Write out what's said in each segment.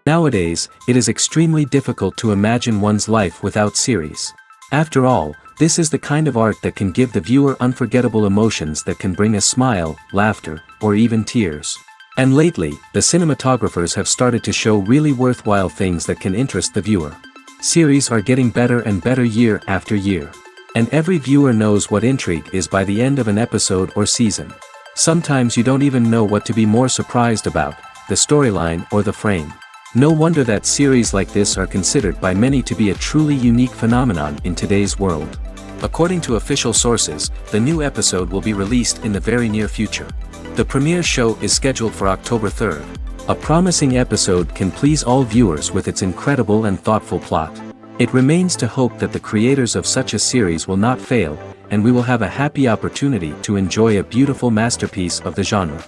Nowadays, it is extremely difficult to imagine one's life without series. After all, this is the kind of art that can give the viewer unforgettable emotions that can bring a smile, laughter, or even tears. And lately, the cinematographers have started to show really worthwhile things that can interest the viewer. Series are getting better and better year after year. And every viewer knows what intrigue is by the end of an episode or season. Sometimes you don't even know what to be more surprised about, the storyline or the frame. No wonder that series like this are considered by many to be a truly unique phenomenon in today's world. According to official sources, the new episode will be released in the very near future. The premiere show is scheduled for October 3rd. A promising episode can please all viewers with its incredible and thoughtful plot. It remains to hope that the creators of such a series will not fail, and we will have a happy opportunity to enjoy a beautiful masterpiece of the genre.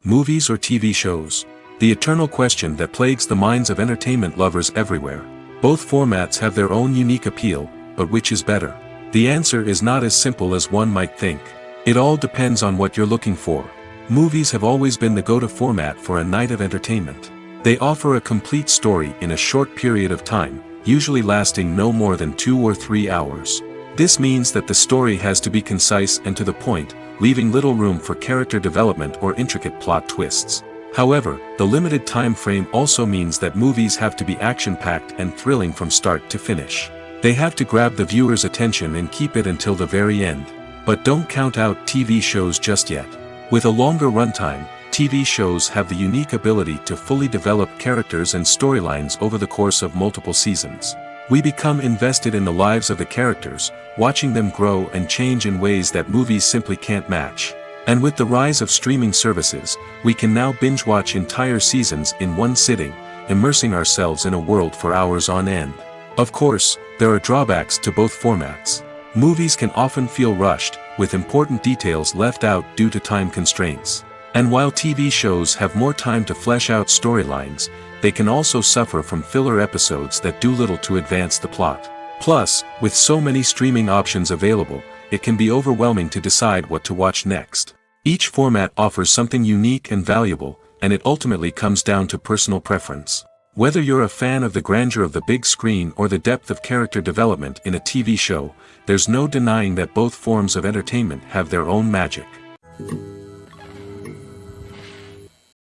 Movies or TV shows? The eternal question that plagues the minds of entertainment lovers everywhere. Both formats have their own unique appeal, but which is better? The answer is not as simple as one might think. It all depends on what you're looking for. Movies have always been the go-to format for a night of entertainment. They offer a complete story in a short period of time, usually lasting no more than 2 or 3 hours. This means that the story has to be concise and to the point, leaving little room for character development or intricate plot twists. However, the limited time frame also means that movies have to be action-packed and thrilling from start to finish. They have to grab the viewer's attention and keep it until the very end. But don't count out TV shows just yet. With a longer runtime, TV shows have the unique ability to fully develop characters and storylines over the course of multiple seasons. We become invested in the lives of the characters, watching them grow and change in ways that movies simply can't match. And with the rise of streaming services, we can now binge-watch entire seasons in one sitting, immersing ourselves in a world for hours on end. Of course, there are drawbacks to both formats. Movies can often feel rushed, with important details left out due to time constraints. And while TV shows have more time to flesh out storylines, they can also suffer from filler episodes that do little to advance the plot. Plus, with so many streaming options available, it can be overwhelming to decide what to watch next. Each format offers something unique and valuable, and it ultimately comes down to personal preference. Whether you're a fan of the grandeur of the big screen or the depth of character development in a TV show, there's no denying that both forms of entertainment have their own magic.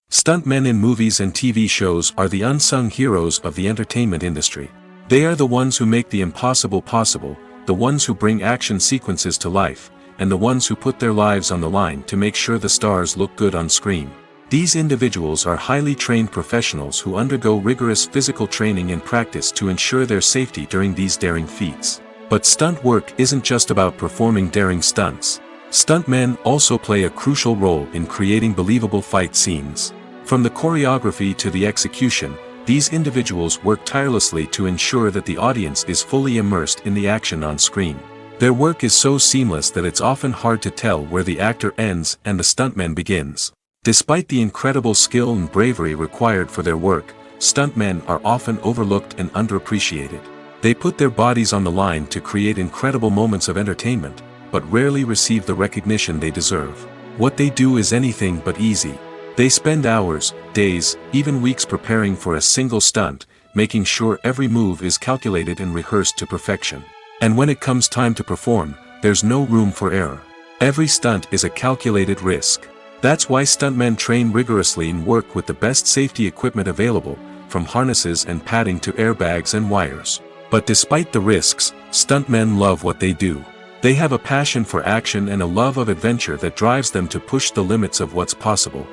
Stuntmen in movies and TV shows are the unsung heroes of the entertainment industry. They are the ones who make the impossible possible, the ones who bring action sequences to life, and the ones who put their lives on the line to make sure the stars look good on screen. These individuals are highly trained professionals who undergo rigorous physical training and practice to ensure their safety during these daring feats. But stunt work isn't just about performing daring stunts. Stuntmen also play a crucial role in creating believable fight scenes. From the choreography to the execution, these individuals work tirelessly to ensure that the audience is fully immersed in the action on screen. Their work is so seamless that it's often hard to tell where the actor ends and the stuntman begins. Despite the incredible skill and bravery required for their work, stuntmen are often overlooked and underappreciated. They put their bodies on the line to create incredible moments of entertainment, but rarely receive the recognition they deserve. What they do is anything but easy. They spend hours, days, even weeks preparing for a single stunt, making sure every move is calculated and rehearsed to perfection. And when it comes time to perform, there's no room for error. Every stunt is a calculated risk. That's why stuntmen train rigorously and work with the best safety equipment available, from harnesses and padding to airbags and wires. But despite the risks, stuntmen love what they do. They have a passion for action and a love of adventure that drives them to push the limits of what's possible.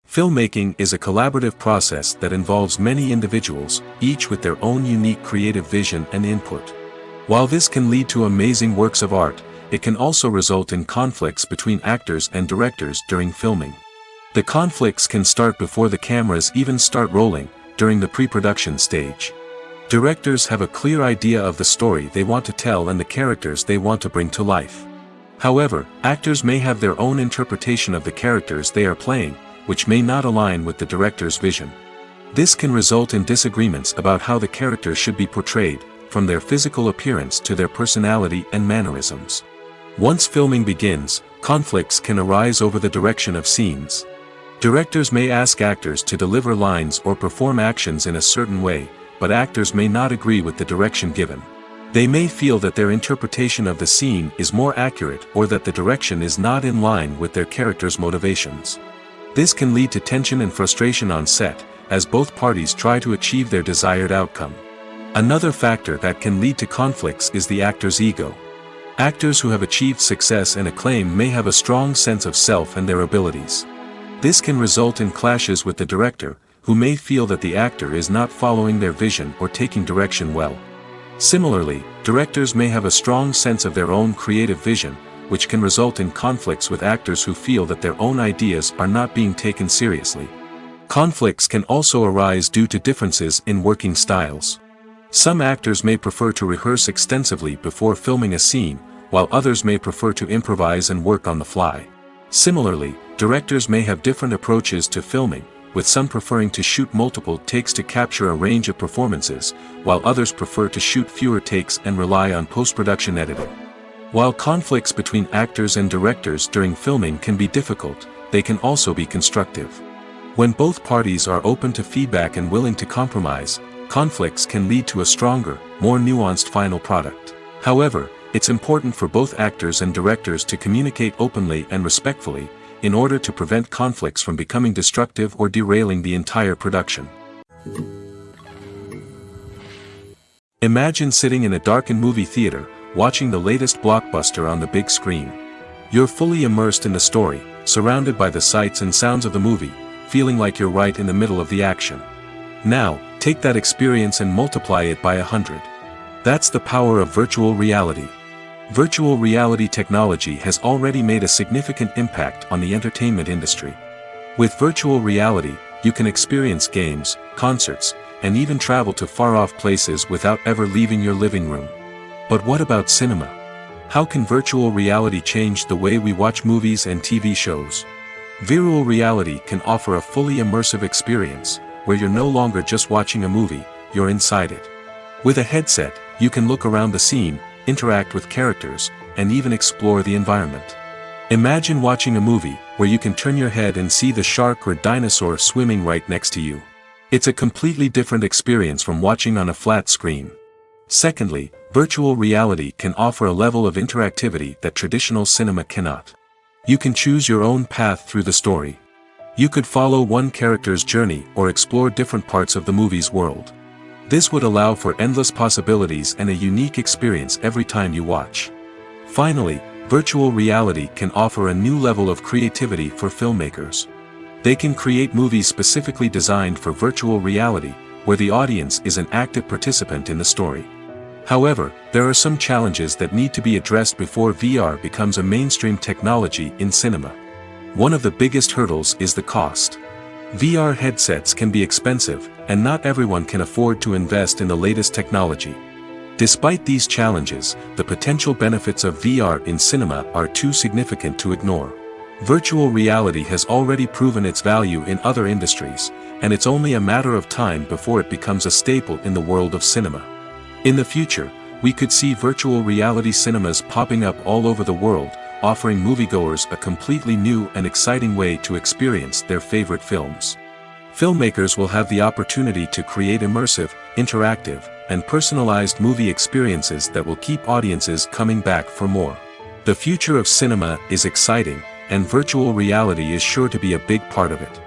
Filmmaking is a collaborative process that involves many individuals, each with their own unique creative vision and input. While this can lead to amazing works of art, it can also result in conflicts between actors and directors during filming. The conflicts can start before the cameras even start rolling, during the pre-production stage. Directors have a clear idea of the story they want to tell and the characters they want to bring to life. However, actors may have their own interpretation of the characters they are playing, which may not align with the director's vision. This can result in disagreements about how the characters should be portrayed, from their physical appearance to their personality and mannerisms. Once filming begins, Conflicts can arise over the direction of scenes. Directors may ask actors to deliver lines or perform actions in a certain way, but actors may not agree with the direction given. They may feel that their interpretation of the scene is more accurate or that the direction is not in line with their character's motivations. This can lead to tension and frustration on set, as both parties try to achieve their desired outcome. Another factor that can lead to conflicts is the actor's ego. Actors who have achieved success and acclaim may have a strong sense of self and their abilities. This can result in clashes with the director, who may feel that the actor is not following their vision or taking direction well. Similarly, directors may have a strong sense of their own creative vision, which can result in conflicts with actors who feel that their own ideas are not being taken seriously. Conflicts can also arise due to differences in working styles. Some actors may prefer to rehearse extensively before filming a scene, while others may prefer to improvise and work on the fly. Similarly, directors may have different approaches to filming, with some preferring to shoot multiple takes to capture a range of performances, while others prefer to shoot fewer takes and rely on post-production editing. While conflicts between actors and directors during filming can be difficult, they can also be constructive. When both parties are open to feedback and willing to compromise, conflicts can lead to a stronger, more nuanced final product. However, it's important for both actors and directors to communicate openly and respectfully, in order to prevent conflicts from becoming destructive or derailing the entire production. Imagine sitting in a darkened movie theater, watching the latest blockbuster on the big screen. You're fully immersed in the story, surrounded by the sights and sounds of the movie, feeling like you're right in the middle of the action. Now, take that experience and multiply it by 100. That's the power of virtual reality. Virtual reality technology has already made a significant impact on the entertainment industry. With virtual reality, you can experience games, concerts, and even travel to far-off places without ever leaving your living room. But what about cinema? How can virtual reality change the way we watch movies and TV shows? Virtual reality can offer a fully immersive experience, where you're no longer just watching a movie, you're inside it. With a headset, you can look around the scene, interact with characters, and even explore the environment. Imagine watching a movie where you can turn your head and see the shark or dinosaur swimming right next to you. It's a completely different experience from watching on a flat screen. Secondly, virtual reality can offer a level of interactivity that traditional cinema cannot. You can choose your own path through the story. You could follow one character's journey or explore different parts of the movie's world. This would allow for endless possibilities and a unique experience every time you watch. Finally, virtual reality can offer a new level of creativity for filmmakers. They can create movies specifically designed for virtual reality, where the audience is an active participant in the story. However, there are some challenges that need to be addressed before VR becomes a mainstream technology in cinema. One of the biggest hurdles is the cost. VR headsets can be expensive, and not everyone can afford to invest in the latest technology. Despite these challenges, the potential benefits of VR in cinema are too significant to ignore. Virtual reality has already proven its value in other industries, and it's only a matter of time before it becomes a staple in the world of cinema. In the future, we could see virtual reality cinemas popping up all over the world, offering moviegoers a completely new and exciting way to experience their favorite films. Filmmakers will have the opportunity to create immersive, interactive, and personalized movie experiences that will keep audiences coming back for more. The future of cinema is exciting, and virtual reality is sure to be a big part of it.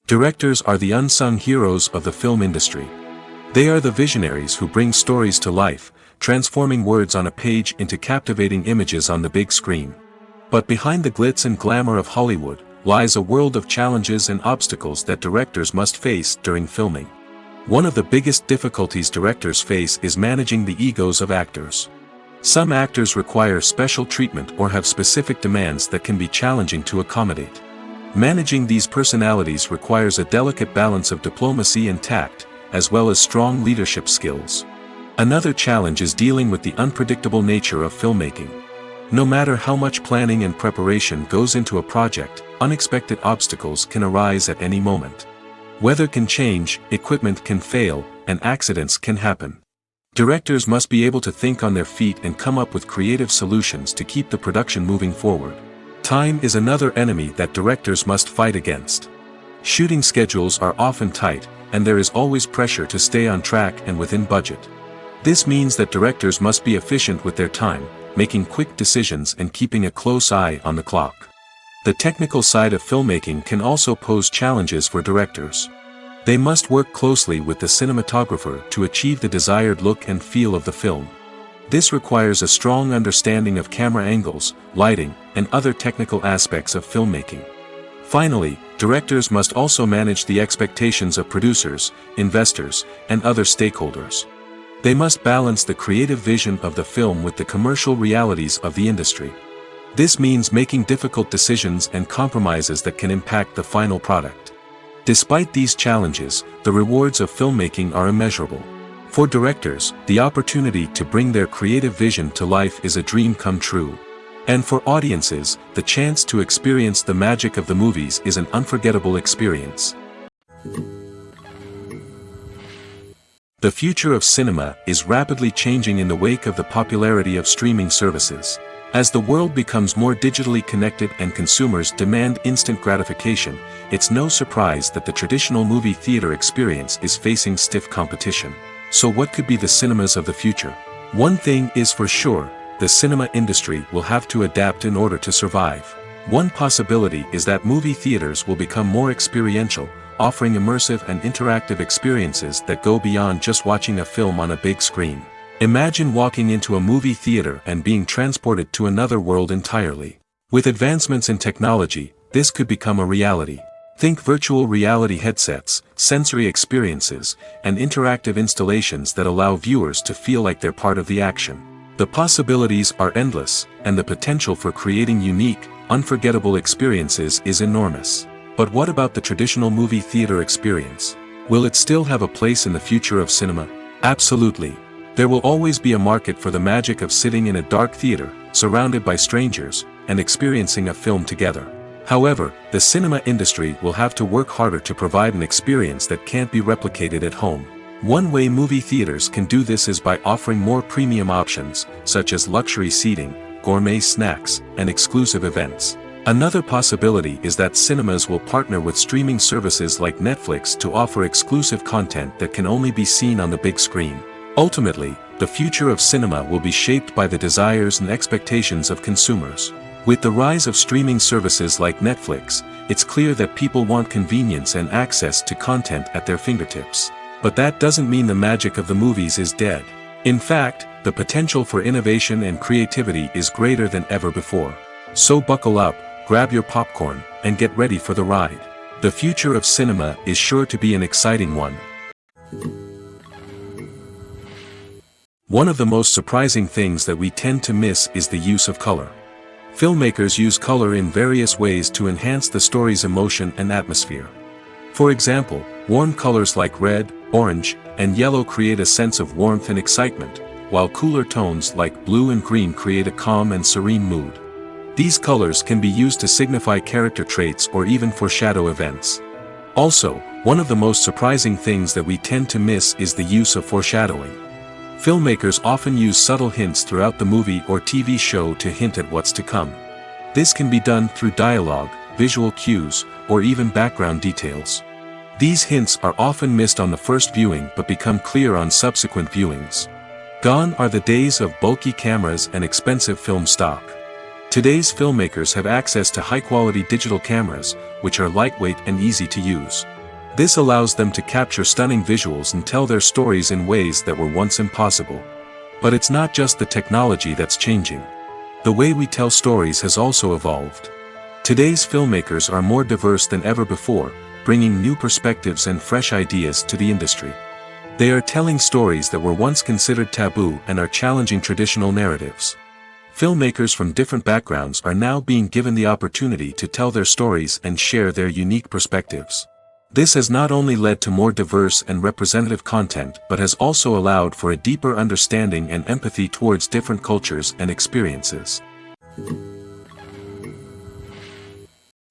Directors are the unsung heroes of the film industry. They are the visionaries who bring stories to life, transforming words on a page into captivating images on the big screen. But behind the glitz and glamour of Hollywood, lies a world of challenges and obstacles that directors must face during filming. One of the biggest difficulties directors face is managing the egos of actors. Some actors require special treatment or have specific demands that can be challenging to accommodate. Managing these personalities requires a delicate balance of diplomacy and tact, as well as strong leadership skills. Another challenge is dealing with the unpredictable nature of filmmaking. No matter how much planning and preparation goes into a project, unexpected obstacles can arise at any moment. Weather can change, equipment can fail, and accidents can happen. Directors must be able to think on their feet and come up with creative solutions to keep the production moving forward. Time is another enemy that directors must fight against. Shooting schedules are often tight, and there is always pressure to stay on track and within budget. This means that directors must be efficient with their time, making quick decisions and keeping a close eye on the clock. The technical side of filmmaking can also pose challenges for directors. They must work closely with the cinematographer to achieve the desired look and feel of the film. This requires a strong understanding of camera angles, lighting, and other technical aspects of filmmaking. Finally, directors must also manage the expectations of producers, investors, and other stakeholders. They must balance the creative vision of the film with the commercial realities of the industry. This means making difficult decisions and compromises that can impact the final product. Despite these challenges, the rewards of filmmaking are immeasurable. For directors, the opportunity to bring their creative vision to life is a dream come true. And for audiences, the chance to experience the magic of the movies is an unforgettable experience. The future of cinema is rapidly changing in the wake of the popularity of streaming services. As the world becomes more digitally connected and consumers demand instant gratification, it's no surprise that the traditional movie theater experience is facing stiff competition. So what could be the cinemas of the future? One thing is for sure, the cinema industry will have to adapt in order to survive. One possibility is that movie theaters will become more experiential, offering immersive and interactive experiences that go beyond just watching a film on a big screen. Imagine walking into a movie theater and being transported to another world entirely. With advancements in technology, this could become a reality. Think virtual reality headsets, sensory experiences, and interactive installations that allow viewers to feel like they're part of the action. The possibilities are endless, and the potential for creating unique, unforgettable experiences is enormous. But what about the traditional movie theater experience? Will it still have a place in the future of cinema? Absolutely. There will always be a market for the magic of sitting in a dark theater, surrounded by strangers, and experiencing a film together. However, the cinema industry will have to work harder to provide an experience that can't be replicated at home. One way movie theaters can do this is by offering more premium options, such as luxury seating, gourmet snacks, and exclusive events. Another possibility is that cinemas will partner with streaming services like Netflix to offer exclusive content that can only be seen on the big screen. Ultimately, the future of cinema will be shaped by the desires and expectations of consumers. With the rise of streaming services like Netflix, it's clear that people want convenience and access to content at their fingertips. But that doesn't mean the magic of the movies is dead. In fact, the potential for innovation and creativity is greater than ever before. So buckle up, grab your popcorn, and get ready for the ride. The future of cinema is sure to be an exciting one. One of the most surprising things that we tend to miss is the use of color. Filmmakers use color in various ways to enhance the story's emotion and atmosphere. For example, warm colors like red, orange, and yellow create a sense of warmth and excitement, while cooler tones like blue and green create a calm and serene mood. These colors can be used to signify character traits or even foreshadow events. Also, one of the most surprising things that we tend to miss is the use of foreshadowing. Filmmakers often use subtle hints throughout the movie or TV show to hint at what's to come. This can be done through dialogue, visual cues, or even background details. These hints are often missed on the first viewing but become clear on subsequent viewings. Gone are the days of bulky cameras and expensive film stock. Today's filmmakers have access to high-quality digital cameras, which are lightweight and easy to use. This allows them to capture stunning visuals and tell their stories in ways that were once impossible. But it's not just the technology that's changing. The way we tell stories has also evolved. Today's filmmakers are more diverse than ever before, bringing new perspectives and fresh ideas to the industry. They are telling stories that were once considered taboo and are challenging traditional narratives. Filmmakers from different backgrounds are now being given the opportunity to tell their stories and share their unique perspectives. This has not only led to more diverse and representative content but has also allowed for a deeper understanding and empathy towards different cultures and experiences.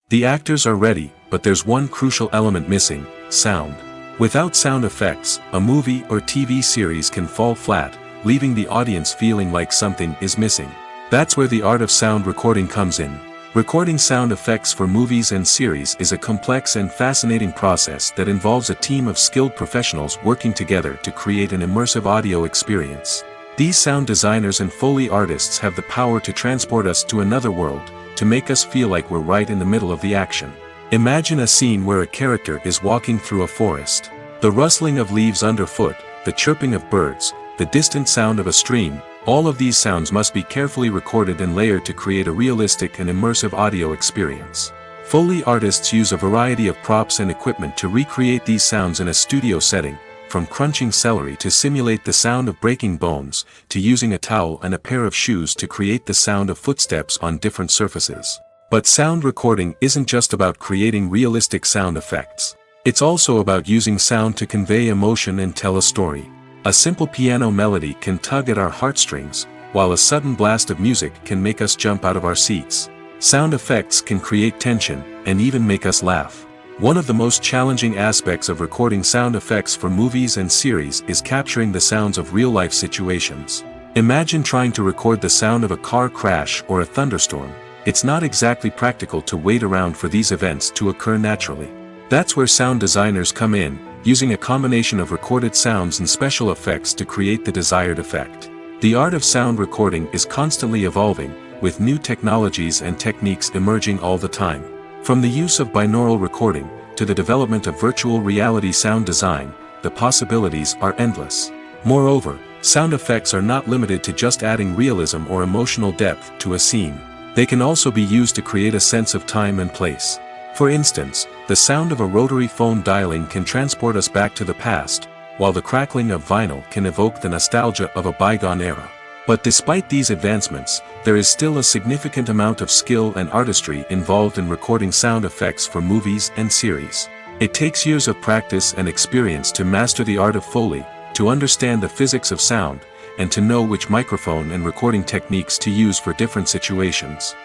The actors are ready, but there's one crucial element missing: sound. Without sound effects, a movie or TV series can fall flat, leaving the audience feeling like something is missing. That's where the art of sound recording comes in. Recording sound effects for movies and series is a complex and fascinating process that involves a team of skilled professionals working together to create an immersive audio experience. These sound designers and Foley artists have the power to transport us to another world, to make us feel like we're right in the middle of the action. Imagine a scene where a character is walking through a forest. The rustling of leaves underfoot, the chirping of birds, the distant sound of a stream, all of these sounds must be carefully recorded and layered to create a realistic and immersive audio experience. Foley artists use a variety of props and equipment to recreate these sounds in a studio setting, from crunching celery to simulate the sound of breaking bones, to using a towel and a pair of shoes to create the sound of footsteps on different surfaces. But sound recording isn't just about creating realistic sound effects. It's also about using sound to convey emotion and tell a story. A simple piano melody can tug at our heartstrings, while a sudden blast of music can make us jump out of our seats. Sound effects can create tension, and even make us laugh. One of the most challenging aspects of recording sound effects for movies and series is capturing the sounds of real-life situations. Imagine trying to record the sound of a car crash or a thunderstorm. It's not exactly practical to wait around for these events to occur naturally. That's where sound designers come in, using a combination of recorded sounds and special effects to create the desired effect. The art of sound recording is constantly evolving, with new technologies and techniques emerging all the time. From the use of binaural recording, to the development of virtual reality sound design, the possibilities are endless. Moreover, sound effects are not limited to just adding realism or emotional depth to a scene. They can also be used to create a sense of time and place. For instance, the sound of a rotary phone dialing can transport us back to the past, while the crackling of vinyl can evoke the nostalgia of a bygone era. But despite these advancements, there is still a significant amount of skill and artistry involved in recording sound effects for movies and series. It takes years of practice and experience to master the art of Foley, to understand the physics of sound, and to know which microphone and recording techniques to use for different situations.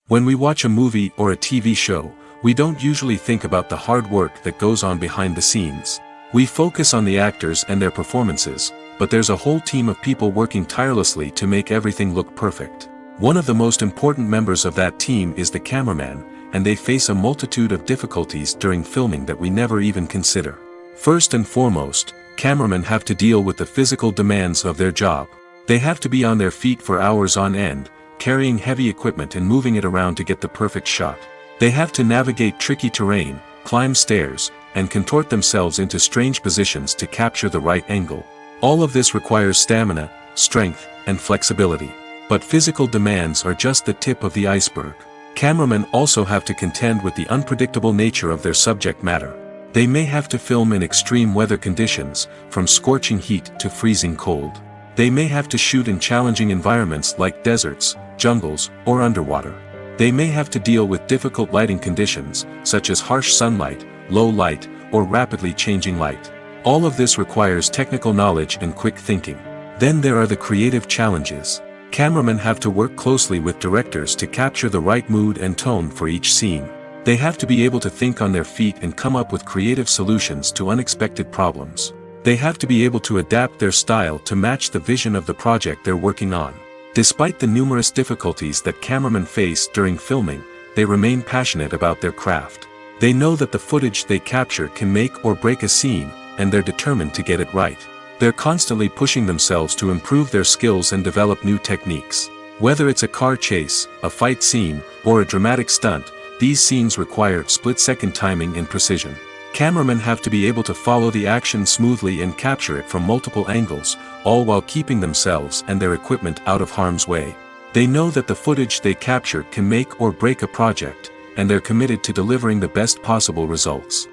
When we watch a movie or a TV show, we don't usually think about the hard work that goes on behind the scenes. We focus on the actors and their performances, but there's a whole team of people working tirelessly to make everything look perfect. One of the most important members of that team is the cameraman, and they face a multitude of difficulties during filming that we never even consider. First and foremost, cameramen have to deal with the physical demands of their job. They have to be on their feet for hours on end, carrying heavy equipment and moving it around to get the perfect shot. They have to navigate tricky terrain, climb stairs, and contort themselves into strange positions to capture the right angle. All of this requires stamina, strength, and flexibility. But physical demands are just the tip of the iceberg. Cameramen also have to contend with the unpredictable nature of their subject matter. They may have to film in extreme weather conditions, from scorching heat to freezing cold. They may have to shoot in challenging environments like deserts, jungles, or underwater. They may have to deal with difficult lighting conditions, such as harsh sunlight, low light, or rapidly changing light. All of this requires technical knowledge and quick thinking. Then there are the creative challenges. Cameramen have to work closely with directors to capture the right mood and tone for each scene. They have to be able to think on their feet and come up with creative solutions to unexpected problems. They have to be able to adapt their style to match the vision of the project they're working on. Despite the numerous difficulties that cameramen face during filming, they remain passionate about their craft. They know that the footage they capture can make or break a scene, and they're determined to get it right. They're constantly pushing themselves to improve their skills and develop new techniques. Whether it's a car chase, a fight scene, or a dramatic stunt, these scenes require split-second timing and precision. Cameramen have to be able to follow the action smoothly and capture it from multiple angles, all while keeping themselves and their equipment out of harm's way. They know that the footage they capture can make or break a project, and they're committed to delivering the best possible results.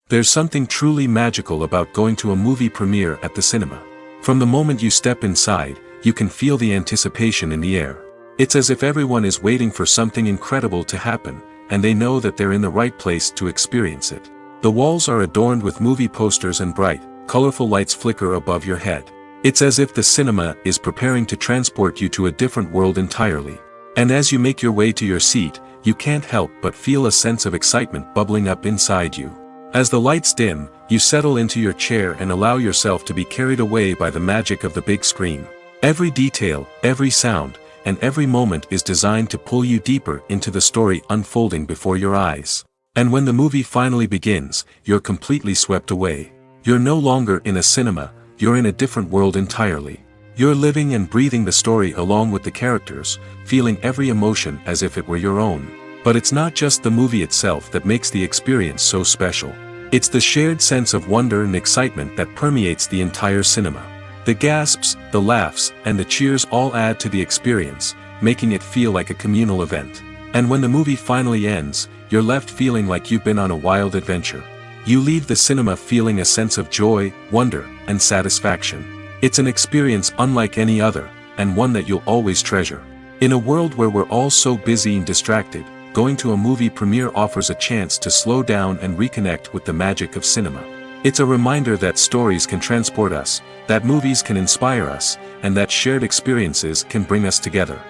There's something truly magical about going to a movie premiere at the cinema. From the moment you step inside, you can feel the anticipation in the air. It's as if everyone is waiting for something incredible to happen, and they know that they're in the right place to experience it. The walls are adorned with movie posters and bright, colorful lights flicker above your head. It's as if the cinema is preparing to transport you to a different world entirely. And as you make your way to your seat, you can't help but feel a sense of excitement bubbling up inside you. As the lights dim, you settle into your chair and allow yourself to be carried away by the magic of the big screen. Every detail, every sound, and every moment is designed to pull you deeper into the story unfolding before your eyes. And when the movie finally begins, you're completely swept away. You're no longer in a cinema, you're in a different world entirely. You're living and breathing the story along with the characters, feeling every emotion as if it were your own. But it's not just the movie itself that makes the experience so special. It's the shared sense of wonder and excitement that permeates the entire cinema. The gasps, the laughs, and the cheers all add to the experience, making it feel like a communal event. And when the movie finally ends, you're left feeling like you've been on a wild adventure. You leave the cinema feeling a sense of joy, wonder, and satisfaction. It's an experience unlike any other, and one that you'll always treasure. In a world where we're all so busy and distracted, going to a movie premiere offers a chance to slow down and reconnect with the magic of cinema. It's a reminder that stories can transport us, that movies can inspire us, and that shared experiences can bring us together.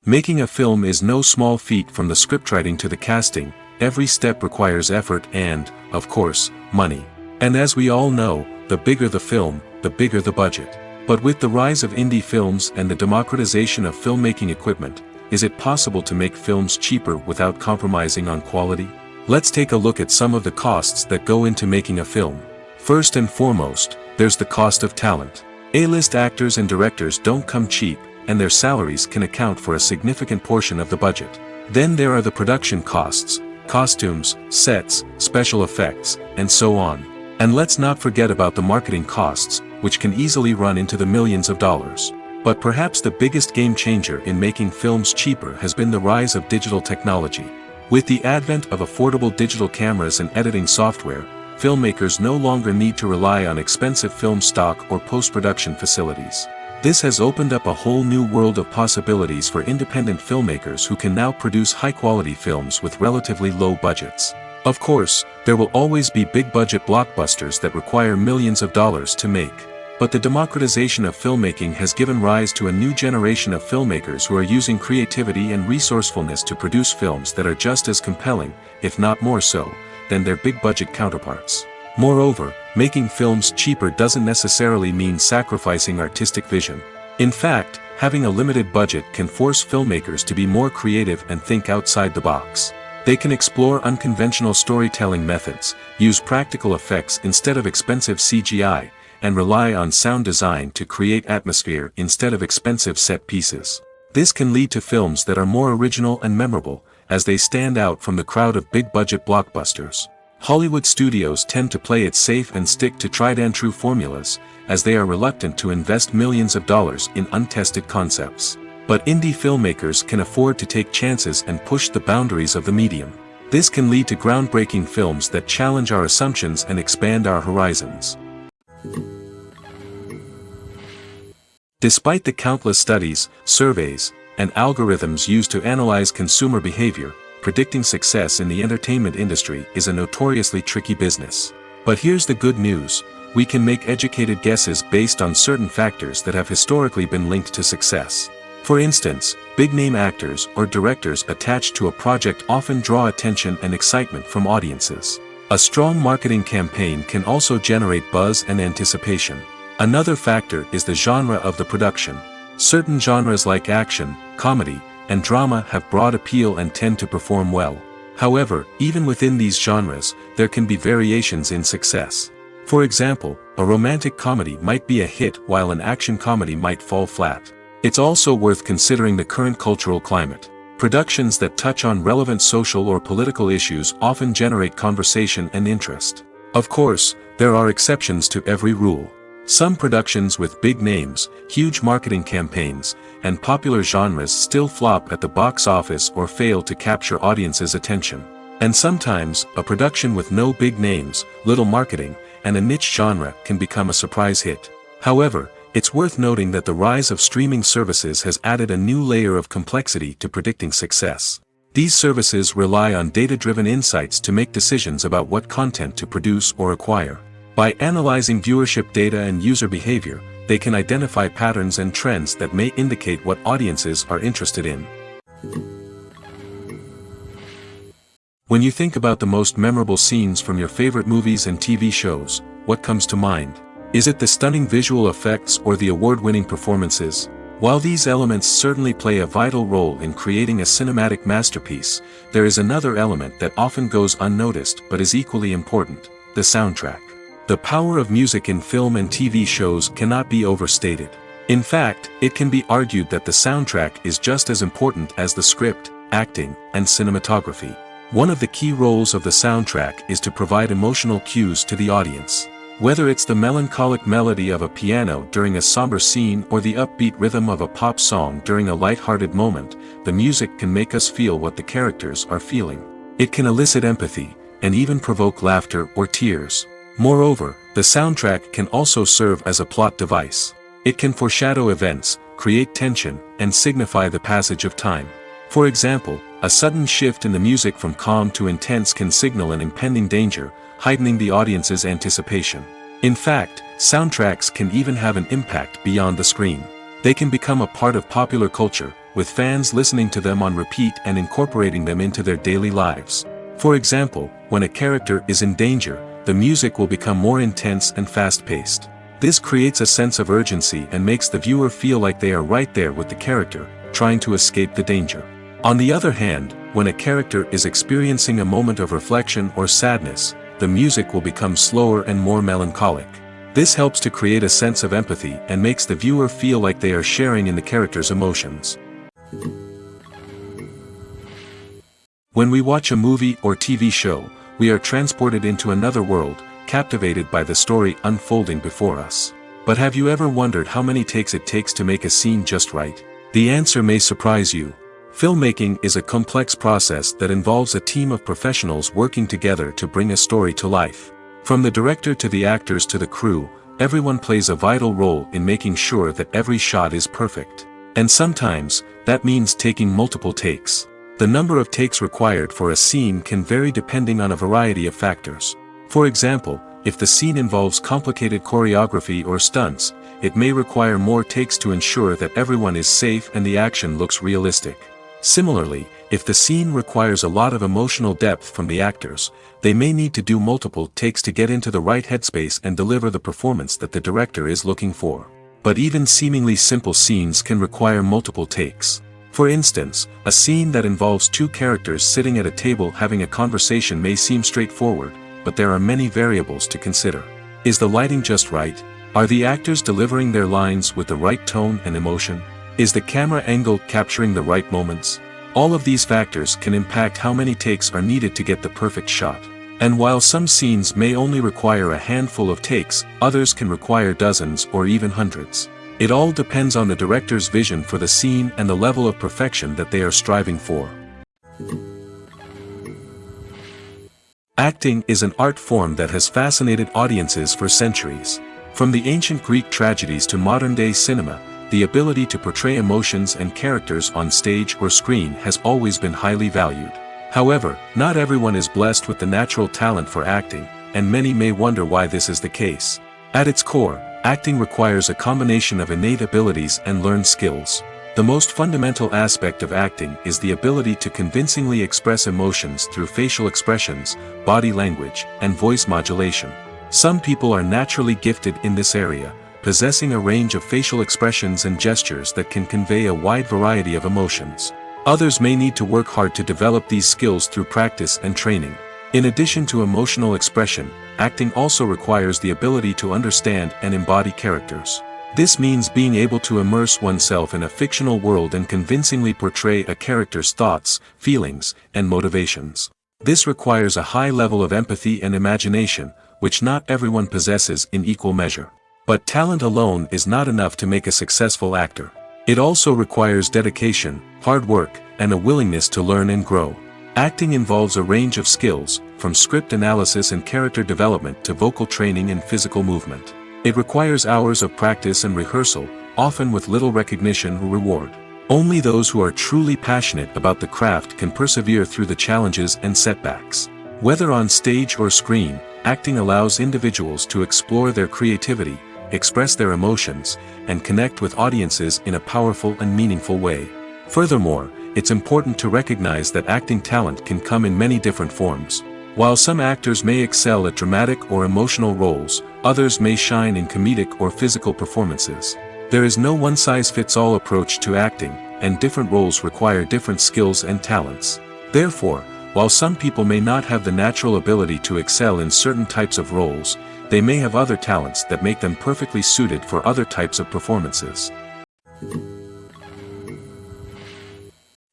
Making a film is no small feat. From the scriptwriting to the casting, every step requires effort and, of course, money. And as we all know, the bigger the film, the bigger the budget. But with the rise of indie films and the democratization of filmmaking equipment, is it possible to make films cheaper without compromising on quality? Let's take a look at some of the costs that go into making a film. First and foremost, there's the cost of talent. A-list actors and directors don't come cheap, and their salaries can account for a significant portion of the budget. Then there are the production costs, costumes, sets, special effects, and so on. And let's not forget about the marketing costs, which can easily run into the millions of dollars. But perhaps the biggest game changer in making films cheaper has been the rise of digital technology. With the advent of affordable digital cameras and editing software, filmmakers no longer need to rely on expensive film stock or post-production facilities. This has opened up a whole new world of possibilities for independent filmmakers who can now produce high-quality films with relatively low budgets. Of course, there will always be big-budget blockbusters that require millions of dollars to make. But the democratization of filmmaking has given rise to a new generation of filmmakers who are using creativity and resourcefulness to produce films that are just as compelling, if not more so, than their big-budget counterparts. Moreover, making films cheaper doesn't necessarily mean sacrificing artistic vision. In fact, having a limited budget can force filmmakers to be more creative and think outside the box. They can explore unconventional storytelling methods, use practical effects instead of expensive CGI, and rely on sound design to create atmosphere instead of expensive set pieces. This can lead to films that are more original and memorable, as they stand out from the crowd of big-budget blockbusters. Hollywood studios tend to play it safe and stick to tried-and-true formulas, as they are reluctant to invest millions of dollars in untested concepts. But indie filmmakers can afford to take chances and push the boundaries of the medium. This can lead to groundbreaking films that challenge our assumptions and expand our horizons. Despite the countless studies, surveys, and algorithms used to analyze consumer behavior, predicting success in the entertainment industry is a notoriously tricky business. But here's the good news: we can make educated guesses based on certain factors that have historically been linked to success. For instance, big-name actors or directors attached to a project often draw attention and excitement from audiences. A strong marketing campaign can also generate buzz and anticipation. Another factor is the genre of the production. Certain genres like action, comedy, and drama have broad appeal and tend to perform well. However, even within these genres, there can be variations in success. For example, a romantic comedy might be a hit while an action comedy might fall flat. It's also worth considering the current cultural climate. Productions that touch on relevant social or political issues often generate conversation and interest. Of course, there are exceptions to every rule. Some productions with big names, huge marketing campaigns, and popular genres still flop at the box office or fail to capture audiences' attention. And sometimes, a production with no big names, little marketing, and a niche genre can become a surprise hit. However, it's worth noting that the rise of streaming services has added a new layer of complexity to predicting success. These services rely on data-driven insights to make decisions about what content to produce or acquire. By analyzing viewership data and user behavior, they can identify patterns and trends that may indicate what audiences are interested in. When you think about the most memorable scenes from your favorite movies and TV shows, what comes to mind? Is it the stunning visual effects or the award-winning performances? While these elements certainly play a vital role in creating a cinematic masterpiece, there is another element that often goes unnoticed but is equally important: the soundtrack. The power of music in film and TV shows cannot be overstated. In fact, it can be argued that the soundtrack is just as important as the script, acting, and cinematography. One of the key roles of the soundtrack is to provide emotional cues to the audience. Whether it's the melancholic melody of a piano during a somber scene or the upbeat rhythm of a pop song during a light-hearted moment, the music can make us feel what the characters are feeling. It can elicit empathy, and even provoke laughter or tears. Moreover, the soundtrack can also serve as a plot device. It can foreshadow events, create tension, and signify the passage of time. For example, a sudden shift in the music from calm to intense can signal an impending danger, heightening the audience's anticipation. In fact, soundtracks can even have an impact beyond the screen. They can become a part of popular culture, with fans listening to them on repeat and incorporating them into their daily lives. For example, when a character is in danger, the music will become more intense and fast-paced. This creates a sense of urgency and makes the viewer feel like they are right there with the character, trying to escape the danger. On the other hand, when a character is experiencing a moment of reflection or sadness, the music will become slower and more melancholic. This helps to create a sense of empathy and makes the viewer feel like they are sharing in the character's emotions. When we watch a movie or TV show, we are transported into another world, captivated by the story unfolding before us. But have you ever wondered how many takes it takes to make a scene just right? The answer may surprise you. Filmmaking is a complex process that involves a team of professionals working together to bring a story to life. From the director to the actors to the crew, everyone plays a vital role in making sure that every shot is perfect. And sometimes, that means taking multiple takes. The number of takes required for a scene can vary depending on a variety of factors. For example, if the scene involves complicated choreography or stunts, it may require more takes to ensure that everyone is safe and the action looks realistic. Similarly, if the scene requires a lot of emotional depth from the actors, they may need to do multiple takes to get into the right headspace and deliver the performance that the director is looking for. But even seemingly simple scenes can require multiple takes. For instance, a scene that involves two characters sitting at a table having a conversation may seem straightforward, but there are many variables to consider. Is the lighting just right? Are the actors delivering their lines with the right tone and emotion? Is the camera angle capturing the right moments? All of these factors can impact how many takes are needed to get the perfect shot. And while some scenes may only require a handful of takes, others can require dozens or even hundreds. It all depends on the director's vision for the scene and the level of perfection that they are striving for. Acting is an art form that has fascinated audiences for centuries. From the ancient Greek tragedies to modern-day cinema, the ability to portray emotions and characters on stage or screen has always been highly valued. However, not everyone is blessed with the natural talent for acting, and many may wonder why this is the case. At its core, acting requires a combination of innate abilities and learned skills. The most fundamental aspect of acting is the ability to convincingly express emotions through facial expressions, body language, and voice modulation. Some people are naturally gifted in this area, possessing a range of facial expressions and gestures that can convey a wide variety of emotions. Others may need to work hard to develop these skills through practice and training. In addition to emotional expression, acting also requires the ability to understand and embody characters. This means being able to immerse oneself in a fictional world and convincingly portray a character's thoughts, feelings, and motivations. This requires a high level of empathy and imagination, which not everyone possesses in equal measure. But talent alone is not enough to make a successful actor. It also requires dedication, hard work, and a willingness to learn and grow. Acting involves a range of skills, from script analysis and character development to vocal training and physical movement. It requires hours of practice and rehearsal, often with little recognition or reward. Only those who are truly passionate about the craft can persevere through the challenges and setbacks. Whether on stage or screen, acting allows individuals to explore their creativity, express their emotions, and connect with audiences in a powerful and meaningful way. Furthermore, it's important to recognize that acting talent can come in many different forms. While some actors may excel at dramatic or emotional roles, others may shine in comedic or physical performances. There is no one-size-fits-all approach to acting, and different roles require different skills and talents. Therefore, while some people may not have the natural ability to excel in certain types of roles, they may have other talents that make them perfectly suited for other types of performances.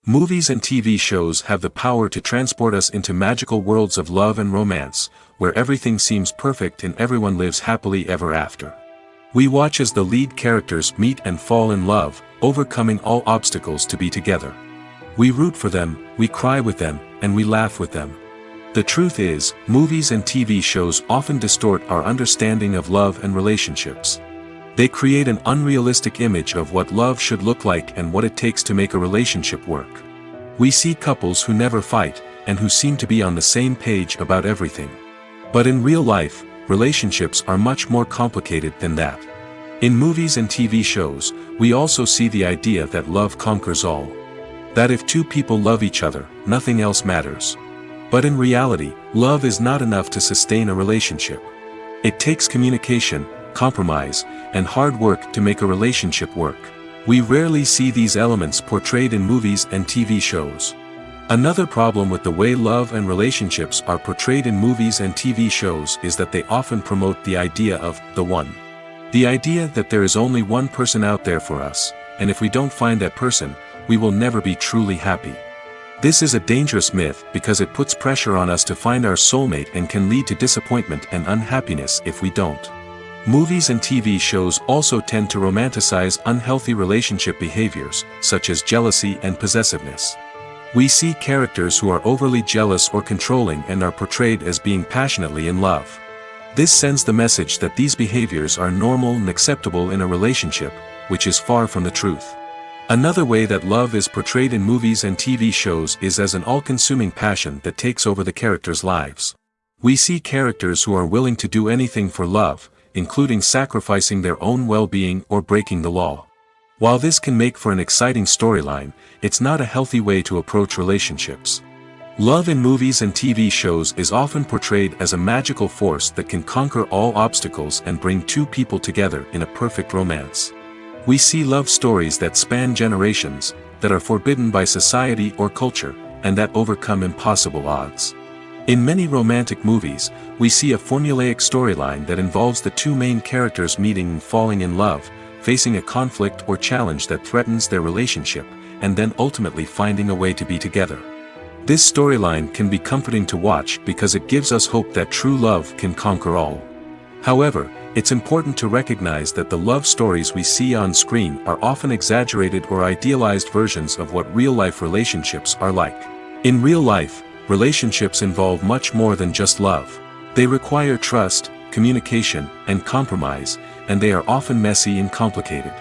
Movies and TV shows have the power to transport us into magical worlds of love and romance, where everything seems perfect and everyone lives happily ever after. We watch as the lead characters meet and fall in love, overcoming all obstacles to be together. We root for them, we cry with them, and we laugh with them. The truth is, movies and TV shows often distort our understanding of love and relationships. They create an unrealistic image of what love should look like and what it takes to make a relationship work. We see couples who never fight, and who seem to be on the same page about everything. But in real life, relationships are much more complicated than that. In movies and TV shows, we also see the idea that love conquers all. That if two people love each other, nothing else matters. But in reality, love is not enough to sustain a relationship. It takes communication, compromise, and hard work to make a relationship work. We rarely see these elements portrayed in movies and TV shows. Another problem with the way love and relationships are portrayed in movies and TV shows is that they often promote the idea of the one. The idea that there is only one person out there for us, and if we don't find that person, we will never be truly happy. This is a dangerous myth because it puts pressure on us to find our soulmate and can lead to disappointment and unhappiness if we don't. Movies and TV shows also tend to romanticize unhealthy relationship behaviors, such as jealousy and possessiveness. We see characters who are overly jealous or controlling and are portrayed as being passionately in love. This sends the message that these behaviors are normal and acceptable in a relationship, which is far from the truth. Another way that love is portrayed in movies and TV shows is as an all-consuming passion that takes over the characters' lives. We see characters who are willing to do anything for love, including sacrificing their own well-being or breaking the law. While this can make for an exciting storyline, it's not a healthy way to approach relationships. Love in movies and TV shows is often portrayed as a magical force that can conquer all obstacles and bring two people together in a perfect romance. We see love stories that span generations, that are forbidden by society or culture, and that overcome impossible odds. In many romantic movies, we see a formulaic storyline that involves the two main characters meeting and falling in love, facing a conflict or challenge that threatens their relationship, and then ultimately finding a way to be together. This storyline can be comforting to watch because it gives us hope that true love can conquer all. However, it's important to recognize that the love stories we see on screen are often exaggerated or idealized versions of what real-life relationships are like. In real life, relationships involve much more than just love. They require trust, communication, and compromise, and they are often messy and complicated.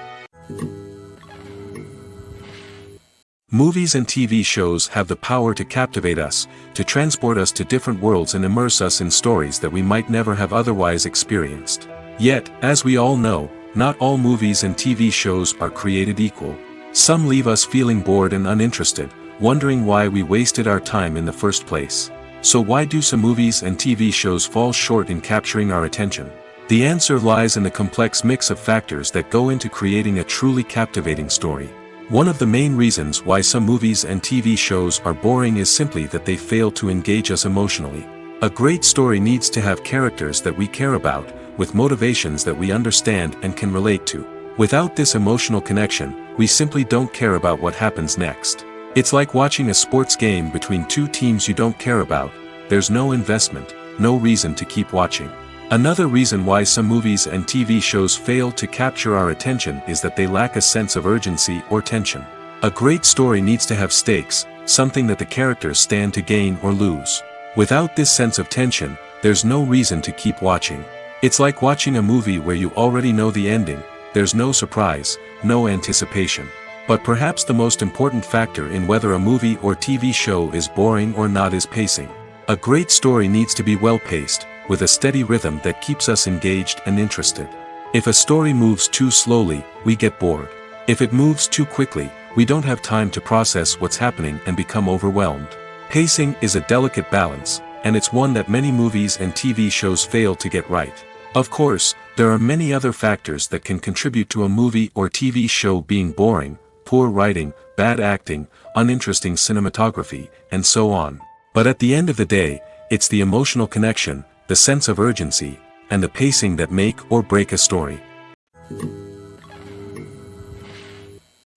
Movies and TV shows have the power to captivate us, to transport us to different worlds and immerse us in stories that we might never have otherwise experienced. Yet, as we all know, not all movies and TV shows are created equal. Some leave us feeling bored and uninterested, wondering why we wasted our time in the first place. So why do some movies and TV shows fall short in capturing our attention? The answer lies in the complex mix of factors that go into creating a truly captivating story. One of the main reasons why some movies and TV shows are boring is simply that they fail to engage us emotionally. A great story needs to have characters that we care about, with motivations that we understand and can relate to. Without this emotional connection, we simply don't care about what happens next. It's like watching a sports game between two teams you don't care about. There's no investment, no reason to keep watching. Another reason why some movies and TV shows fail to capture our attention is that they lack a sense of urgency or tension. A great story needs to have stakes, something that the characters stand to gain or lose. Without this sense of tension, there's no reason to keep watching. It's like watching a movie where you already know the ending. There's no surprise, no anticipation. But perhaps the most important factor in whether a movie or TV show is boring or not is pacing. A great story needs to be well paced, with a steady rhythm that keeps us engaged and interested. If a story moves too slowly, we get bored. If it moves too quickly, we don't have time to process what's happening and become overwhelmed. Pacing is a delicate balance, and it's one that many movies and TV shows fail to get right. Of course, there are many other factors that can contribute to a movie or TV show being boring: poor writing, bad acting, uninteresting cinematography, and so on. But at the end of the day, it's the emotional connection, the sense of urgency, and the pacing that make or break a story.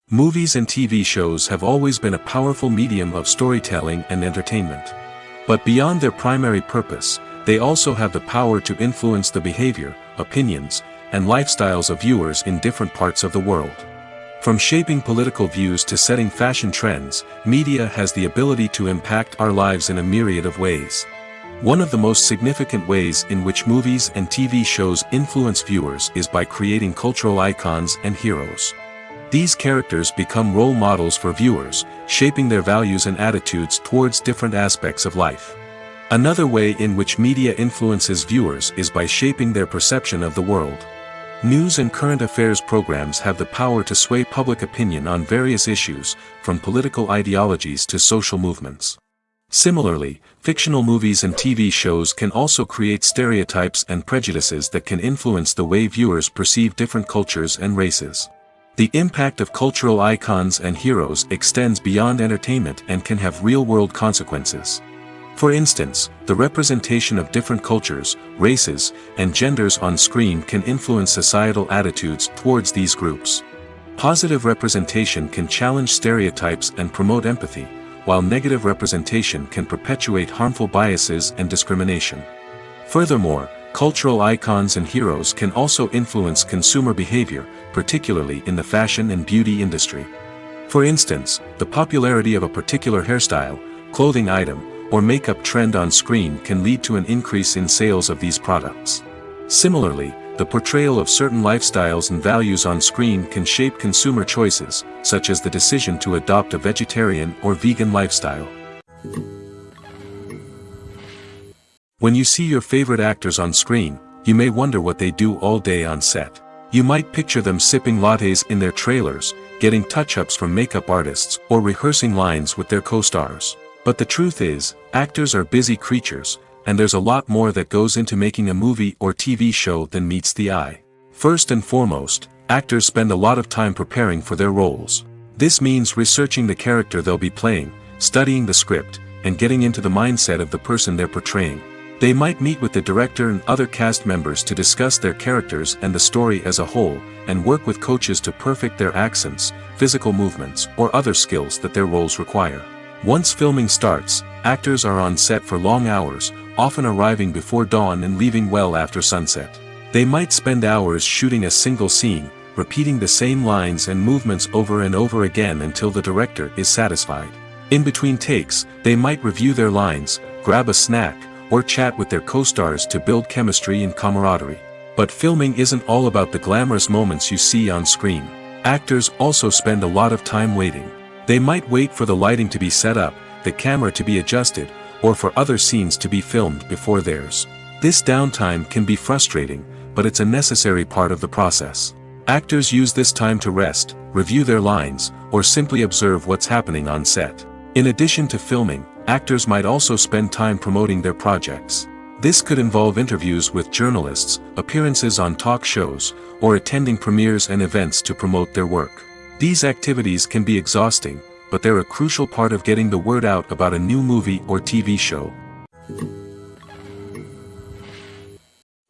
Movies and TV shows have always been a powerful medium of storytelling and entertainment. But beyond their primary purpose, they also have the power to influence the behavior, opinions, and lifestyles of viewers in different parts of the world. From shaping political views to setting fashion trends, media has the ability to impact our lives in a myriad of ways. One of the most significant ways in which movies and TV shows influence viewers is by creating cultural icons and heroes. These characters become role models for viewers, shaping their values and attitudes towards different aspects of life. Another way in which media influences viewers is by shaping their perception of the world. News and current affairs programs have the power to sway public opinion on various issues, from political ideologies to social movements. Similarly, fictional movies and TV shows can also create stereotypes and prejudices that can influence the way viewers perceive different cultures and races. The impact of cultural icons and heroes extends beyond entertainment and can have real-world consequences. For instance, the representation of different cultures, races, and genders on screen can influence societal attitudes towards these groups. Positive representation can challenge stereotypes and promote empathy, while negative representation can perpetuate harmful biases and discrimination. Furthermore, cultural icons and heroes can also influence consumer behavior, particularly in the fashion and beauty industry. For instance, the popularity of a particular hairstyle, clothing item, or makeup trend on screen can lead to an increase in sales of these products. Similarly, the portrayal of certain lifestyles and values on screen can shape consumer choices, such as the decision to adopt a vegetarian or vegan lifestyle. When you see your favorite actors on screen, you may wonder what they do all day on set. You might picture them sipping lattes in their trailers, getting touch-ups from makeup artists, or rehearsing lines with their co-stars. But the truth is, actors are busy creatures, and there's a lot more that goes into making a movie or TV show than meets the eye. First and foremost, actors spend a lot of time preparing for their roles. This means researching the character they'll be playing, studying the script, and getting into the mindset of the person they're portraying. They might meet with the director and other cast members to discuss their characters and the story as a whole, and work with coaches to perfect their accents, physical movements, or other skills that their roles require. Once filming starts, actors are on set for long hours, often arriving before dawn and leaving well after sunset. They might spend hours shooting a single scene, repeating the same lines and movements over and over again until the director is satisfied. In between takes, they might review their lines, grab a snack, or chat with their co-stars to build chemistry and camaraderie. But filming isn't all about the glamorous moments you see on screen. Actors also spend a lot of time waiting. They might wait for the lighting to be set up, the camera to be adjusted, or for other scenes to be filmed before theirs. This downtime can be frustrating, but it's a necessary part of the process. Actors use this time to rest, review their lines, or simply observe what's happening on set. In addition to filming, actors might also spend time promoting their projects. This could involve interviews with journalists, appearances on talk shows, or attending premieres and events to promote their work. These activities can be exhausting, but they're a crucial part of getting the word out about a new movie or TV show.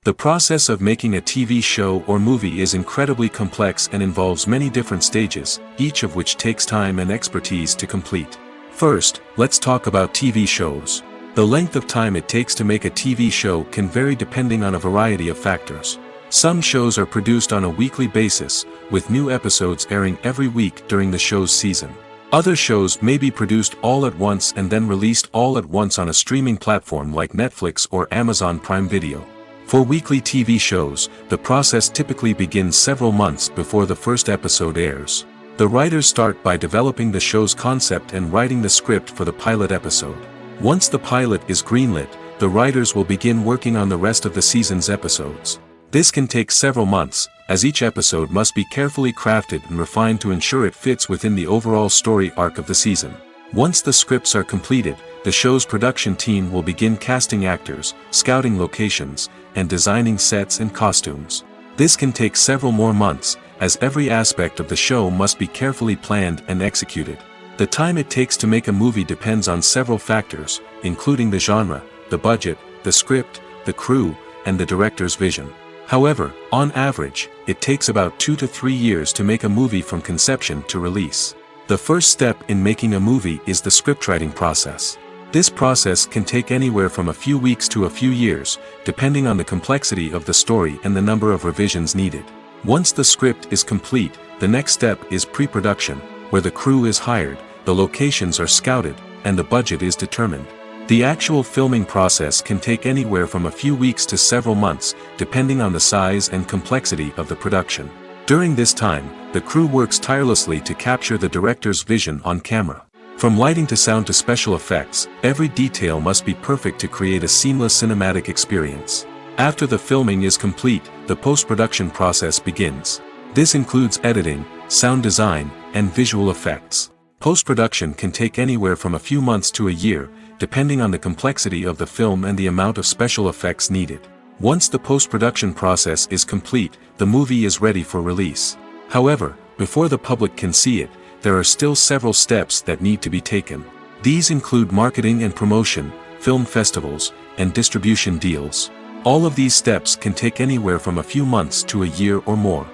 The process of making a TV show or movie is incredibly complex and involves many different stages, each of which takes time and expertise to complete. First, let's talk about TV shows. The length of time it takes to make a TV show can vary depending on a variety of factors. Some shows are produced on a weekly basis, with new episodes airing every week during the show's season. Other shows may be produced all at once and then released all at once on a streaming platform like Netflix or Amazon Prime Video. For weekly TV shows, the process typically begins several months before the first episode airs. The writers start by developing the show's concept and writing the script for the pilot episode. Once the pilot is greenlit, the writers will begin working on the rest of the season's episodes. This can take several months, as each episode must be carefully crafted and refined to ensure it fits within the overall story arc of the season. Once the scripts are completed, the show's production team will begin casting actors, scouting locations, and designing sets and costumes. This can take several more months, as every aspect of the show must be carefully planned and executed. The time it takes to make a movie depends on several factors, including the genre, the budget, the script, the crew, and the director's vision. However, on average, it takes about 2 to 3 years to make a movie from conception to release. The first step in making a movie is the scriptwriting process. This process can take anywhere from a few weeks to a few years, depending on the complexity of the story and the number of revisions needed. Once the script is complete, the next step is pre-production, where the crew is hired, the locations are scouted, and the budget is determined. The actual filming process can take anywhere from a few weeks to several months, depending on the size and complexity of the production. During this time, the crew works tirelessly to capture the director's vision on camera. From lighting to sound to special effects, every detail must be perfect to create a seamless cinematic experience. After the filming is complete, the post-production process begins. This includes editing, sound design, and visual effects. Post-production can take anywhere from a few months to a year, depending on the complexity of the film and the amount of special effects needed. Once the post-production process is complete, the movie is ready for release. However, before the public can see it, there are still several steps that need to be taken. These include marketing and promotion, film festivals, and distribution deals. All of these steps can take anywhere from a few months to a year or more.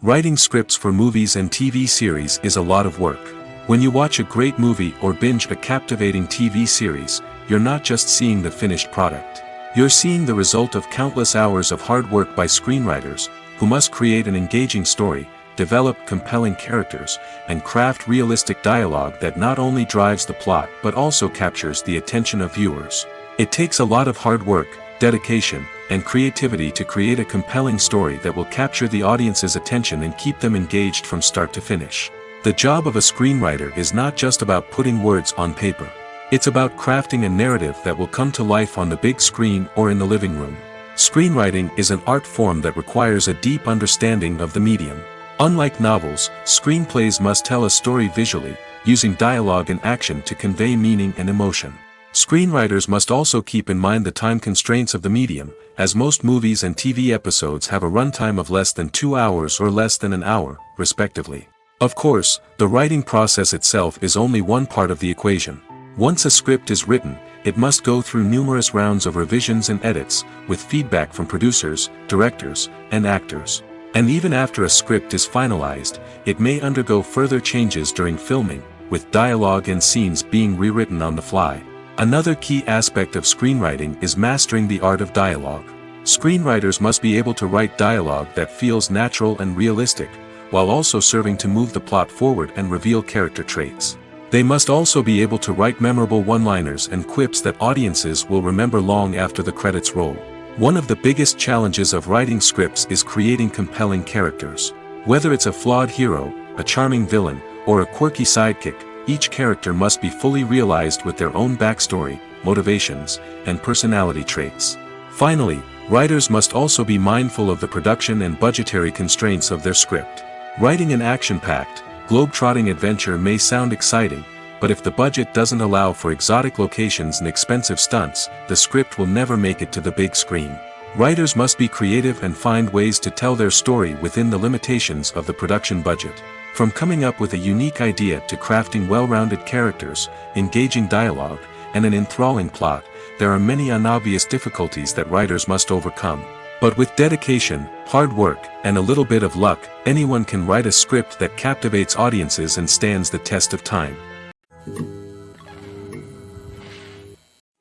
Writing scripts for movies and TV series is a lot of work. When you watch a great movie or binge a captivating TV series, you're not just seeing the finished product. You're seeing the result of countless hours of hard work by screenwriters, who must create an engaging story, develop compelling characters, and craft realistic dialogue that not only drives the plot but also captures the attention of viewers. It takes a lot of hard work, dedication, and creativity to create a compelling story that will capture the audience's attention and keep them engaged from start to finish. The job of a screenwriter is not just about putting words on paper. It's about crafting a narrative that will come to life on the big screen or in the living room. Screenwriting is an art form that requires a deep understanding of the medium. Unlike novels, screenplays must tell a story visually, using dialogue and action to convey meaning and emotion. Screenwriters must also keep in mind the time constraints of the medium, as most movies and TV episodes have a runtime of less than 2 hours or less than an hour, respectively. Of course, the writing process itself is only one part of the equation. Once a script is written, it must go through numerous rounds of revisions and edits, with feedback from producers, directors, and actors. And even after a script is finalized, it may undergo further changes during filming, with dialogue and scenes being rewritten on the fly. Another key aspect of screenwriting is mastering the art of dialogue. Screenwriters must be able to write dialogue that feels natural and realistic, while also serving to move the plot forward and reveal character traits. They must also be able to write memorable one-liners and quips that audiences will remember long after the credits roll. One of the biggest challenges of writing scripts is creating compelling characters. Whether it's a flawed hero, a charming villain, or a quirky sidekick, each character must be fully realized with their own backstory, motivations, and personality traits. Finally, writers must also be mindful of the production and budgetary constraints of their script. Writing an action-packed, globe-trotting adventure may sound exciting, but if the budget doesn't allow for exotic locations and expensive stunts, the script will never make it to the big screen. Writers must be creative and find ways to tell their story within the limitations of the production budget. From coming up with a unique idea to crafting well-rounded characters, engaging dialogue, and an enthralling plot, there are many unobvious difficulties that writers must overcome. But with dedication, hard work, and a little bit of luck, anyone can write a script that captivates audiences and stands the test of time.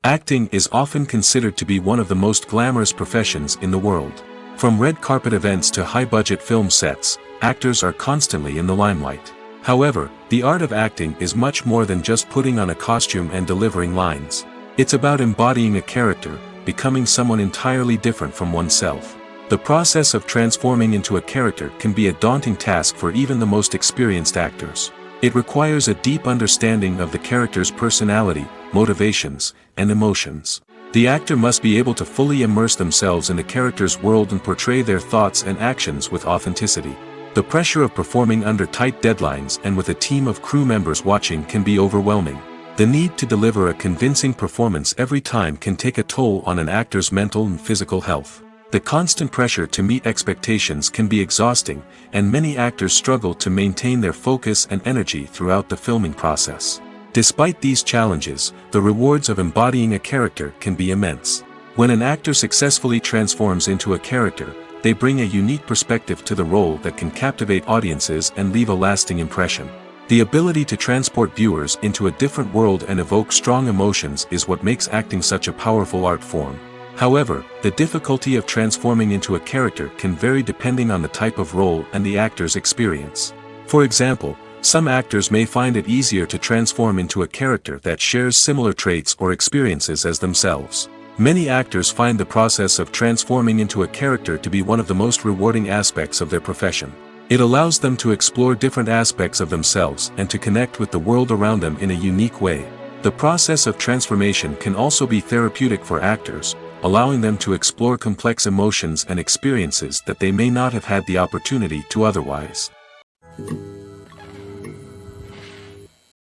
Acting is often considered to be one of the most glamorous professions in the world. From red carpet events to high-budget film sets, actors are constantly in the limelight. However, the art of acting is much more than just putting on a costume and delivering lines. It's about embodying a character, becoming someone entirely different from oneself. The process of transforming into a character can be a daunting task for even the most experienced actors. It requires a deep understanding of the character's personality, motivations, and emotions. The actor must be able to fully immerse themselves in the character's world and portray their thoughts and actions with authenticity. The pressure of performing under tight deadlines and with a team of crew members watching can be overwhelming. The need to deliver a convincing performance every time can take a toll on an actor's mental and physical health. The constant pressure to meet expectations can be exhausting, and many actors struggle to maintain their focus and energy throughout the filming process. Despite these challenges, the rewards of embodying a character can be immense. When an actor successfully transforms into a character, they bring a unique perspective to the role that can captivate audiences and leave a lasting impression. The ability to transport viewers into a different world and evoke strong emotions is what makes acting such a powerful art form. However, the difficulty of transforming into a character can vary depending on the type of role and the actor's experience. For example, some actors may find it easier to transform into a character that shares similar traits or experiences as themselves. Many actors find the process of transforming into a character to be one of the most rewarding aspects of their profession. It allows them to explore different aspects of themselves and to connect with the world around them in a unique way. The process of transformation can also be therapeutic for actors, allowing them to explore complex emotions and experiences that they may not have had the opportunity to otherwise.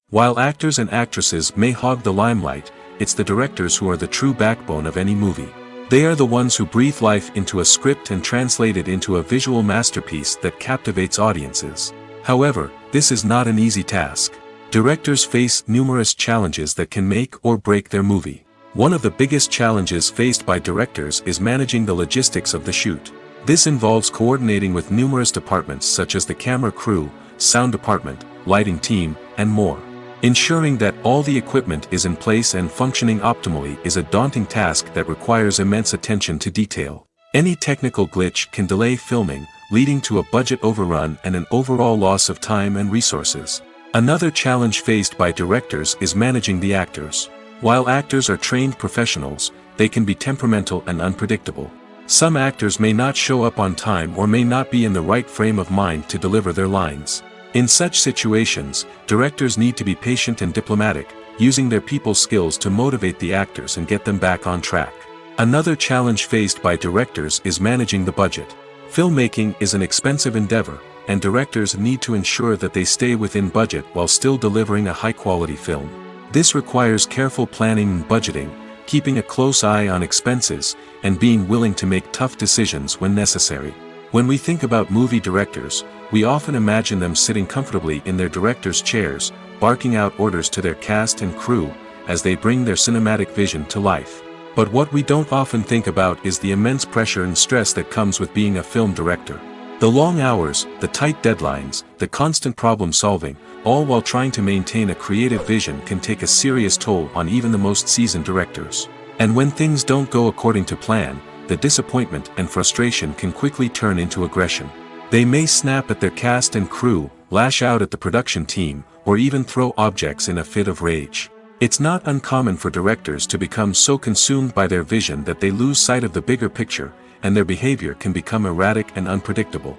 While actors and actresses may hog the limelight, it's the directors who are the true backbone of any movie. They are the ones who breathe life into a script and translate it into a visual masterpiece that captivates audiences. However, this is not an easy task. Directors face numerous challenges that can make or break their movie. One of the biggest challenges faced by directors is managing the logistics of the shoot. This involves coordinating with numerous departments such as the camera crew, sound department, lighting team, and more. Ensuring that all the equipment is in place and functioning optimally is a daunting task that requires immense attention to detail. Any technical glitch can delay filming, leading to a budget overrun and an overall loss of time and resources. Another challenge faced by directors is managing the actors. While actors are trained professionals, they can be temperamental and unpredictable. Some actors may not show up on time or may not be in the right frame of mind to deliver their lines. In such situations, directors need to be patient and diplomatic, using their people skills to motivate the actors and get them back on track. Another challenge faced by directors is managing the budget. Filmmaking is an expensive endeavor, and directors need to ensure that they stay within budget while still delivering a high-quality film. This requires careful planning and budgeting, keeping a close eye on expenses, and being willing to make tough decisions when necessary. When we think about movie directors, we often imagine them sitting comfortably in their director's chairs, barking out orders to their cast and crew, as they bring their cinematic vision to life. But what we don't often think about is the immense pressure and stress that comes with being a film director. The long hours, the tight deadlines, the constant problem solving, all while trying to maintain a creative vision can take a serious toll on even the most seasoned directors. And when things don't go according to plan, the disappointment and frustration can quickly turn into aggression. They may snap at their cast and crew, lash out at the production team, or even throw objects in a fit of rage. It's not uncommon for directors to become so consumed by their vision that they lose sight of the bigger picture, and their behavior can become erratic and unpredictable.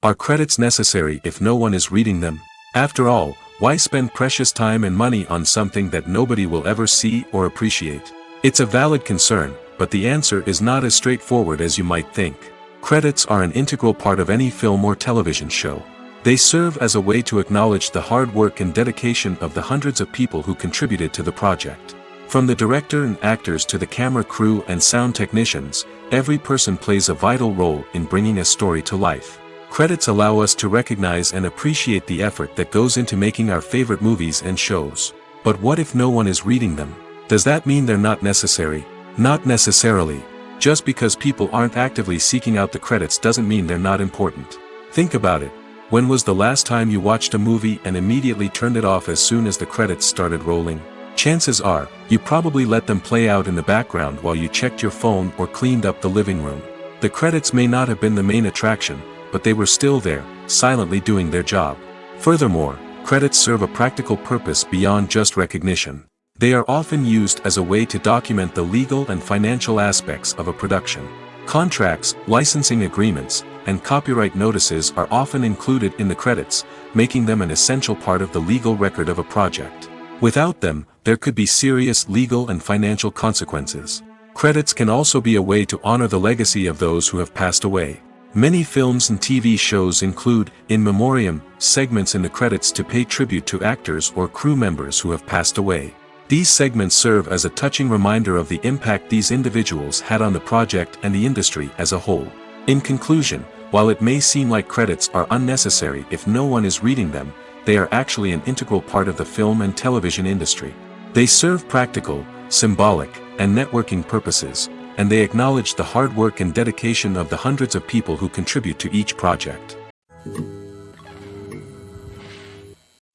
Are credits necessary if no one is reading them? After all, why spend precious time and money on something that nobody will ever see or appreciate? It's a valid concern, but the answer is not as straightforward as you might think. Credits are an integral part of any film or television show. They serve as a way to acknowledge the hard work and dedication of the hundreds of people who contributed to the project. From the director and actors to the camera crew and sound technicians, every person plays a vital role in bringing a story to life. Credits allow us to recognize and appreciate the effort that goes into making our favorite movies and shows. But what if no one is reading them? Does that mean they're not necessary? Not necessarily. Just because people aren't actively seeking out the credits doesn't mean they're not important. Think about it. When was the last time you watched a movie and immediately turned it off as soon as the credits started rolling? Chances are, you probably let them play out in the background while you checked your phone or cleaned up the living room. The credits may not have been the main attraction, but they were still there, silently doing their job. Furthermore, credits serve a practical purpose beyond just recognition. They are often used as a way to document the legal and financial aspects of a production. Contracts, licensing agreements, and copyright notices are often included in the credits, making them an essential part of the legal record of a project. Without them, there could be serious legal and financial consequences. Credits can also be a way to honor the legacy of those who have passed away. Many films and TV shows include, in memoriam, segments in the credits to pay tribute to actors or crew members who have passed away. These segments serve as a touching reminder of the impact these individuals had on the project and the industry as a whole. In conclusion, while it may seem like credits are unnecessary if no one is reading them, they are actually an integral part of the film and television industry. They serve practical, symbolic, and networking purposes, and they acknowledge the hard work and dedication of the hundreds of people who contribute to each project.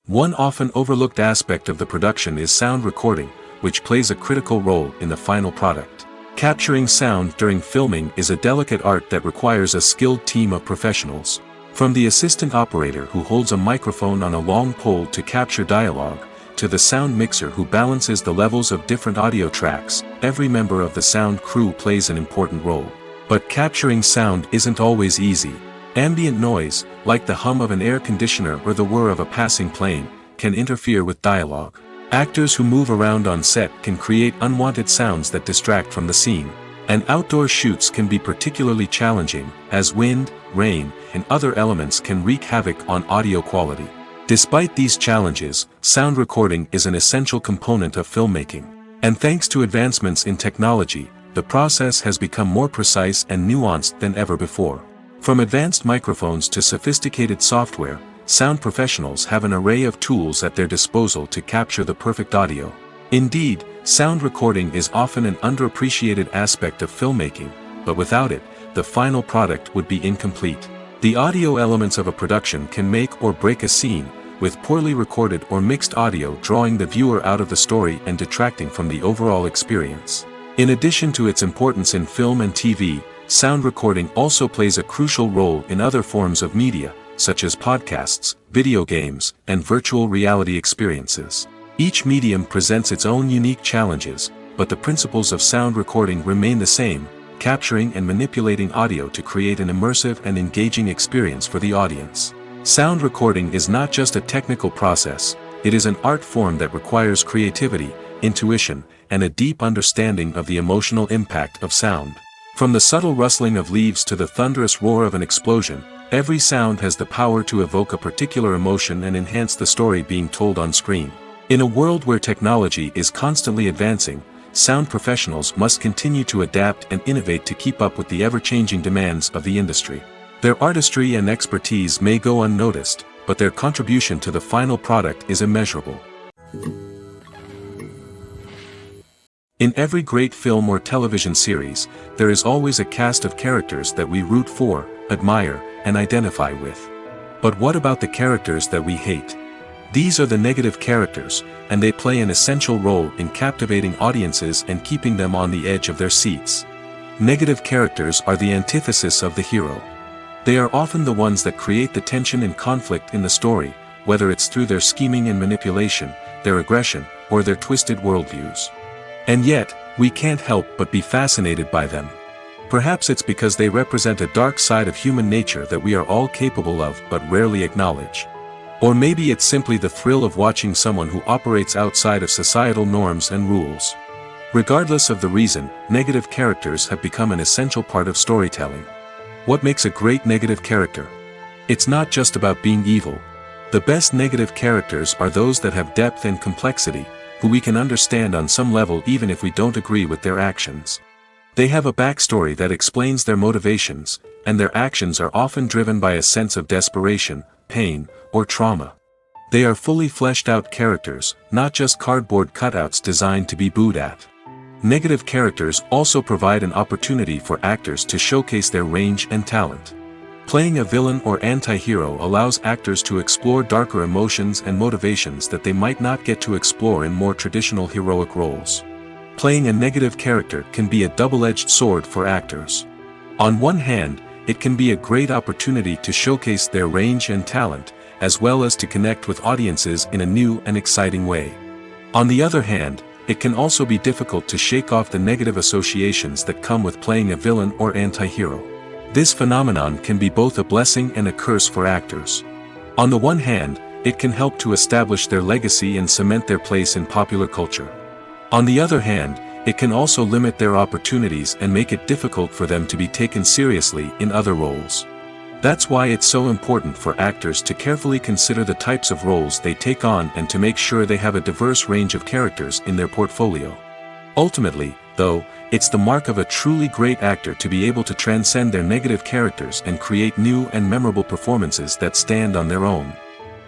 One often overlooked aspect of the production is sound recording, which plays a critical role in the final product. Capturing sound during filming is a delicate art that requires a skilled team of professionals. From the assistant operator who holds a microphone on a long pole to capture dialogue, to the sound mixer who balances the levels of different audio tracks, every member of the sound crew plays an important role. But capturing sound isn't always easy. Ambient noise, like the hum of an air conditioner or the whir of a passing plane, can interfere with dialogue. Actors who move around on set can create unwanted sounds that distract from the scene. And outdoor shoots can be particularly challenging, as wind, rain, and other elements can wreak havoc on audio quality. Despite these challenges, sound recording is an essential component of filmmaking. And thanks to advancements in technology, the process has become more precise and nuanced than ever before. From advanced microphones to sophisticated software, sound professionals have an array of tools at their disposal to capture the perfect audio. Indeed, sound recording is often an underappreciated aspect of filmmaking, but without it, the final product would be incomplete. The audio elements of a production can make or break a scene, with poorly recorded or mixed audio drawing the viewer out of the story and detracting from the overall experience. In addition to its importance in film and TV, sound recording also plays a crucial role in other forms of media, such as podcasts, video games, and virtual reality experiences. Each medium presents its own unique challenges, but the principles of sound recording remain the same: capturing and manipulating audio to create an immersive and engaging experience for the audience. Sound recording is not just a technical process, it is an art form that requires creativity, intuition, and a deep understanding of the emotional impact of sound. From the subtle rustling of leaves to the thunderous roar of an explosion, every sound has the power to evoke a particular emotion and enhance the story being told on screen. In a world where technology is constantly advancing, sound professionals must continue to adapt and innovate to keep up with the ever-changing demands of the industry. Their artistry and expertise may go unnoticed, but their contribution to the final product is immeasurable. In every great film or television series, there is always a cast of characters that we root for, admire, and identify with. But what about the characters that we hate? These are the negative characters, and they play an essential role in captivating audiences and keeping them on the edge of their seats. Negative characters are the antithesis of the hero. They are often the ones that create the tension and conflict in the story, whether it's through their scheming and manipulation, their aggression, or their twisted worldviews. And yet, we can't help but be fascinated by them. Perhaps it's because they represent a dark side of human nature that we are all capable of but rarely acknowledge. Or maybe it's simply the thrill of watching someone who operates outside of societal norms and rules. Regardless of the reason, negative characters have become an essential part of storytelling. What makes a great negative character? It's not just about being evil. The best negative characters are those that have depth and complexity, who we can understand on some level even if we don't agree with their actions. They have a backstory that explains their motivations, and their actions are often driven by a sense of desperation, pain, or trauma. They are fully fleshed out characters, not just cardboard cutouts designed to be booed at. Negative characters also provide an opportunity for actors to showcase their range and talent. Playing a villain or anti-hero allows actors to explore darker emotions and motivations that they might not get to explore in more traditional heroic roles. Playing a negative character can be a double-edged sword for actors. On one hand, it can be a great opportunity to showcase their range and talent, as well as to connect with audiences in a new and exciting way. On the other hand, it can also be difficult to shake off the negative associations that come with playing a villain or anti-hero. This phenomenon can be both a blessing and a curse for actors. On the one hand, it can help to establish their legacy and cement their place in popular culture. On the other hand, it can also limit their opportunities and make it difficult for them to be taken seriously in other roles. That's why it's so important for actors to carefully consider the types of roles they take on and to make sure they have a diverse range of characters in their portfolio. Ultimately, though, it's the mark of a truly great actor to be able to transcend their negative characters and create new and memorable performances that stand on their own.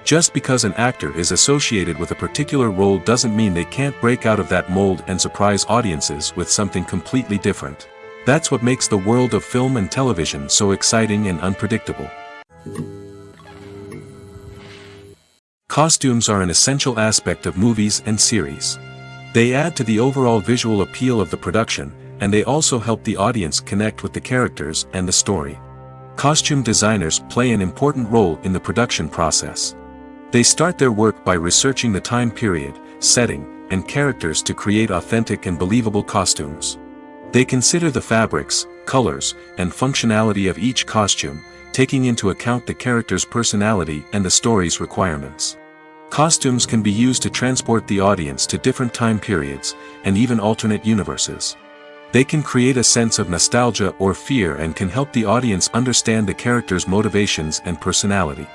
Just because an actor is associated with a particular role doesn't mean they can't break out of that mold and surprise audiences with something completely different. That's what makes the world of film and television so exciting and unpredictable. Costumes are an essential aspect of movies and series. They add to the overall visual appeal of the production, and they also help the audience connect with the characters and the story. Costume designers play an important role in the production process. They start their work by researching the time period, setting, and characters to create authentic and believable costumes. They consider the fabrics, colors, and functionality of each costume, taking into account the character's personality and the story's requirements. Costumes can be used to transport the audience to different time periods, and even alternate universes. They can create a sense of nostalgia or fear and can help the audience understand the character's motivations and personality.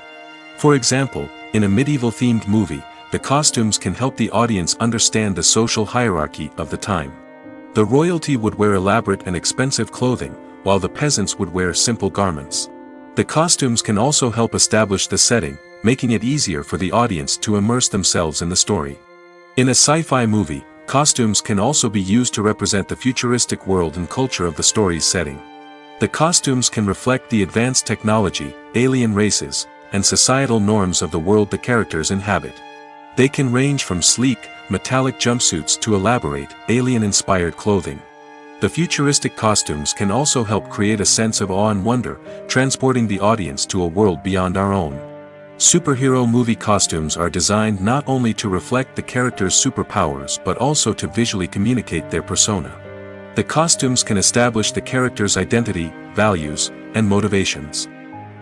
For example, in a medieval-themed movie, the costumes can help the audience understand the social hierarchy of the time. The royalty would wear elaborate and expensive clothing, while the peasants would wear simple garments. The costumes can also help establish the setting, making it easier for the audience to immerse themselves in the story. In a sci-fi movie, costumes can also be used to represent the futuristic world and culture of the story's setting. The costumes can reflect the advanced technology, alien races, and societal norms of the world the characters inhabit. They can range from sleek, metallic jumpsuits to elaborate, alien-inspired clothing. The futuristic costumes can also help create a sense of awe and wonder, transporting the audience to a world beyond our own. Superhero movie costumes are designed not only to reflect the character's superpowers but also to visually communicate their persona. The costumes can establish the character's identity, values, and motivations.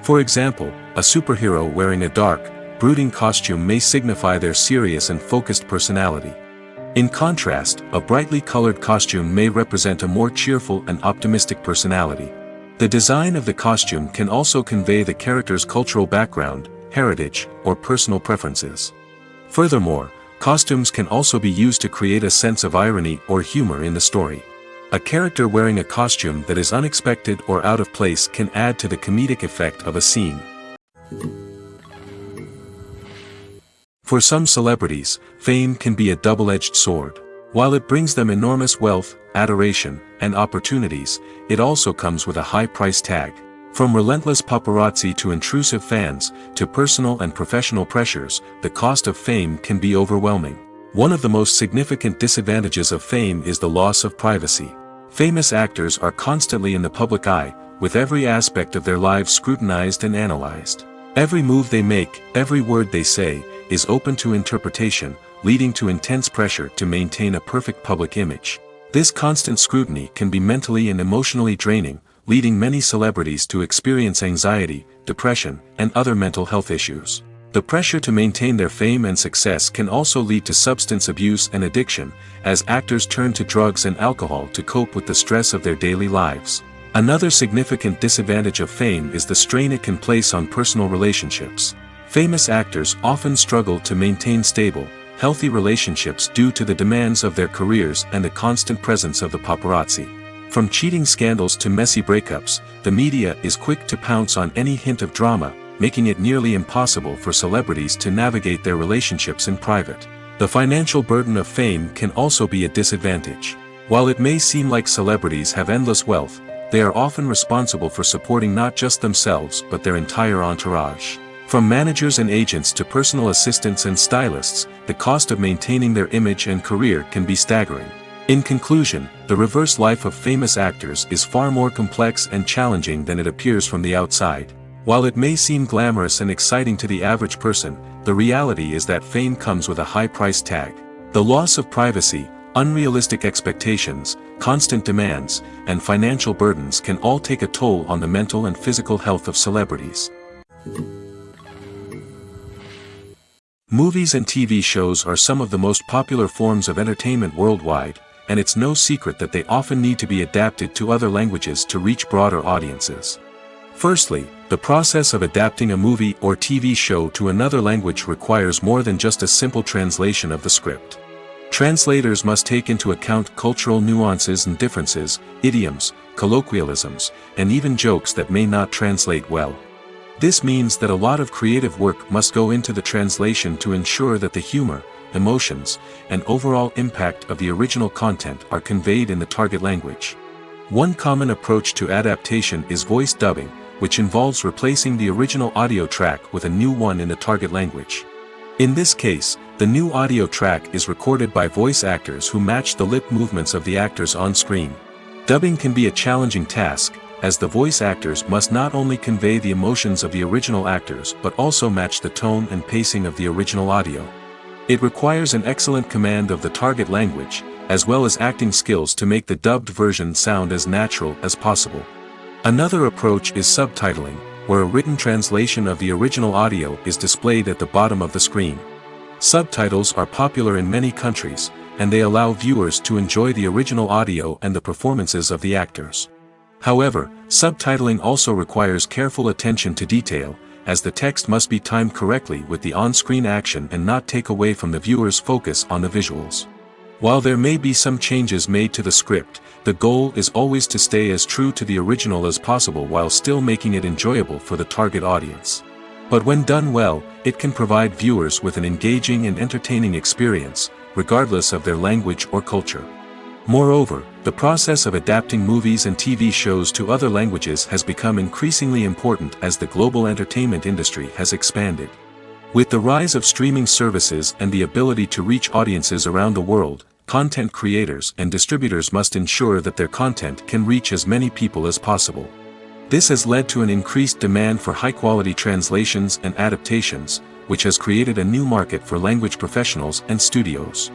For example, a superhero wearing a dark, brooding costume may signify their serious and focused personality. In contrast, a brightly colored costume may represent a more cheerful and optimistic personality. The design of the costume can also convey the character's cultural background, heritage, or personal preferences. Furthermore, costumes can also be used to create a sense of irony or humor in the story. A character wearing a costume that is unexpected or out of place can add to the comedic effect of a scene. For some celebrities, fame can be a double-edged sword. While it brings them enormous wealth, adoration, and opportunities, it also comes with a high price tag. From relentless paparazzi to intrusive fans, to personal and professional pressures, the cost of fame can be overwhelming. One of the most significant disadvantages of fame is the loss of privacy. Famous actors are constantly in the public eye, with every aspect of their lives scrutinized and analyzed. Every move they make, every word they say, is open to interpretation, leading to intense pressure to maintain a perfect public image. This constant scrutiny can be mentally and emotionally draining, leading many celebrities to experience anxiety, depression, and other mental health issues. The pressure to maintain their fame and success can also lead to substance abuse and addiction, as actors turn to drugs and alcohol to cope with the stress of their daily lives. Another significant disadvantage of fame is the strain it can place on personal relationships. Famous actors often struggle to maintain stable, healthy relationships due to the demands of their careers and the constant presence of the paparazzi. From cheating scandals to messy breakups, the media is quick to pounce on any hint of drama, making it nearly impossible for celebrities to navigate their relationships in private. The financial burden of fame can also be a disadvantage. While it may seem like celebrities have endless wealth, they are often responsible for supporting not just themselves but their entire entourage. From managers and agents to personal assistants and stylists, the cost of maintaining their image and career can be staggering. In conclusion, the reverse life of famous actors is far more complex and challenging than it appears from the outside. While it may seem glamorous and exciting to the average person, the reality is that fame comes with a high price tag. The loss of privacy, unrealistic expectations, constant demands, and financial burdens can all take a toll on the mental and physical health of celebrities. Movies and TV shows are some of the most popular forms of entertainment worldwide, and it's no secret that they often need to be adapted to other languages to reach broader audiences. Firstly, the process of adapting a movie or TV show to another language requires more than just a simple translation of the script. Translators must take into account cultural nuances and differences, idioms, colloquialisms, and even jokes that may not translate well. This means that a lot of creative work must go into the translation to ensure that the humor, emotions, and overall impact of the original content are conveyed in the target language. One common approach to adaptation is voice dubbing, which involves replacing the original audio track with a new one in the target language. In this case, the new audio track is recorded by voice actors who match the lip movements of the actors on screen. Dubbing can be a challenging task, as the voice actors must not only convey the emotions of the original actors but also match the tone and pacing of the original audio. It requires an excellent command of the target language, as well as acting skills to make the dubbed version sound as natural as possible. Another approach is subtitling, where a written translation of the original audio is displayed at the bottom of the screen. Subtitles are popular in many countries, and they allow viewers to enjoy the original audio and the performances of the actors. However, subtitling also requires careful attention to detail, as the text must be timed correctly with the on-screen action and not take away from the viewer's focus on the visuals. While there may be some changes made to the script, the goal is always to stay as true to the original as possible while still making it enjoyable for the target audience. But when done well, it can provide viewers with an engaging and entertaining experience, regardless of their language or culture. Moreover, the process of adapting movies and TV shows to other languages has become increasingly important as the global entertainment industry has expanded. With the rise of streaming services and the ability to reach audiences around the world, content creators and distributors must ensure that their content can reach as many people as possible. This has led to an increased demand for high-quality translations and adaptations, which has created a new market for language professionals and studios.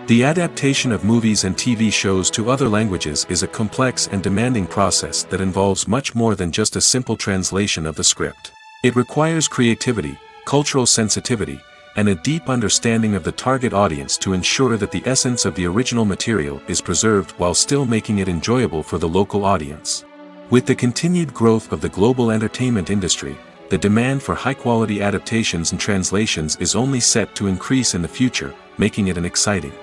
The adaptation of movies and TV shows to other languages is a complex and demanding process that involves much more than just a simple translation of the script. It requires creativity, cultural sensitivity, and a deep understanding of the target audience to ensure that the essence of the original material is preserved while still making it enjoyable for the local audience. With the continued growth of the global entertainment industry, the demand for high-quality adaptations and translations is only set to increase in the future, making it an exciting.